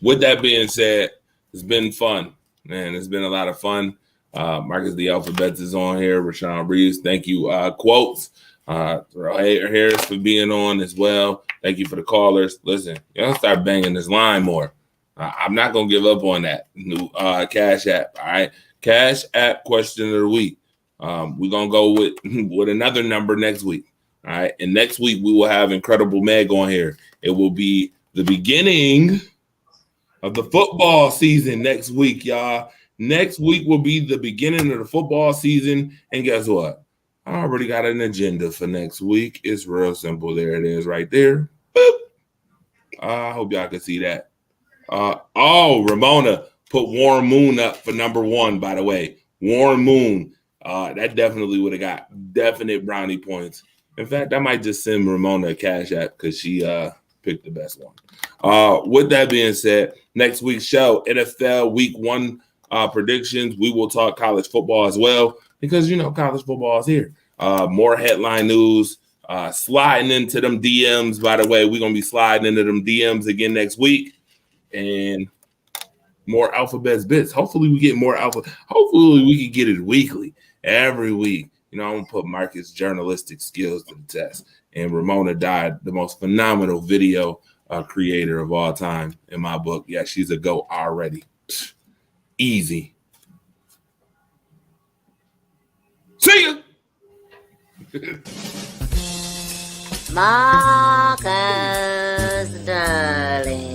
With that being said, it's been fun, man. It's been a lot of fun. Marcus the Alphabets is on here. Rashawn Reeves, thank you. Quotes. Terrell Harris for being on as well. Thank you for the callers. Listen, y'all start banging this line more. I'm not going to give up on that new Cash App, all right? Cash App question of the week. We're going to go with another number next week, all right? And next week, we will have Incredible Meg on here. It will be the beginning of the football season next week, y'all. Next week will be the beginning of the football season. And guess what? I already got an agenda for next week. It's real simple. There it is right there. Boop. I hope y'all can see that. Ramona put Warren Moon up for number 1, by the way. Warren Moon. That definitely would have got definite brownie points. In fact, I might just send Ramona a Cash App because she picked the best one. With that being said, next week's show, NFL Week 1 predictions. We will talk college football as well because, college football is here. More headline news. Sliding into them DMs, by the way. We're going to be sliding into them DMs again next week. And more Alphabets bits. Hopefully we get more Hopefully we can get it weekly, every week. I'm going to put Marcus' journalistic skills to the test. And Ramona died, the most phenomenal video creator of all time in my book. Yeah, she's a GOAT already. Easy. See ya. Marcus, darling.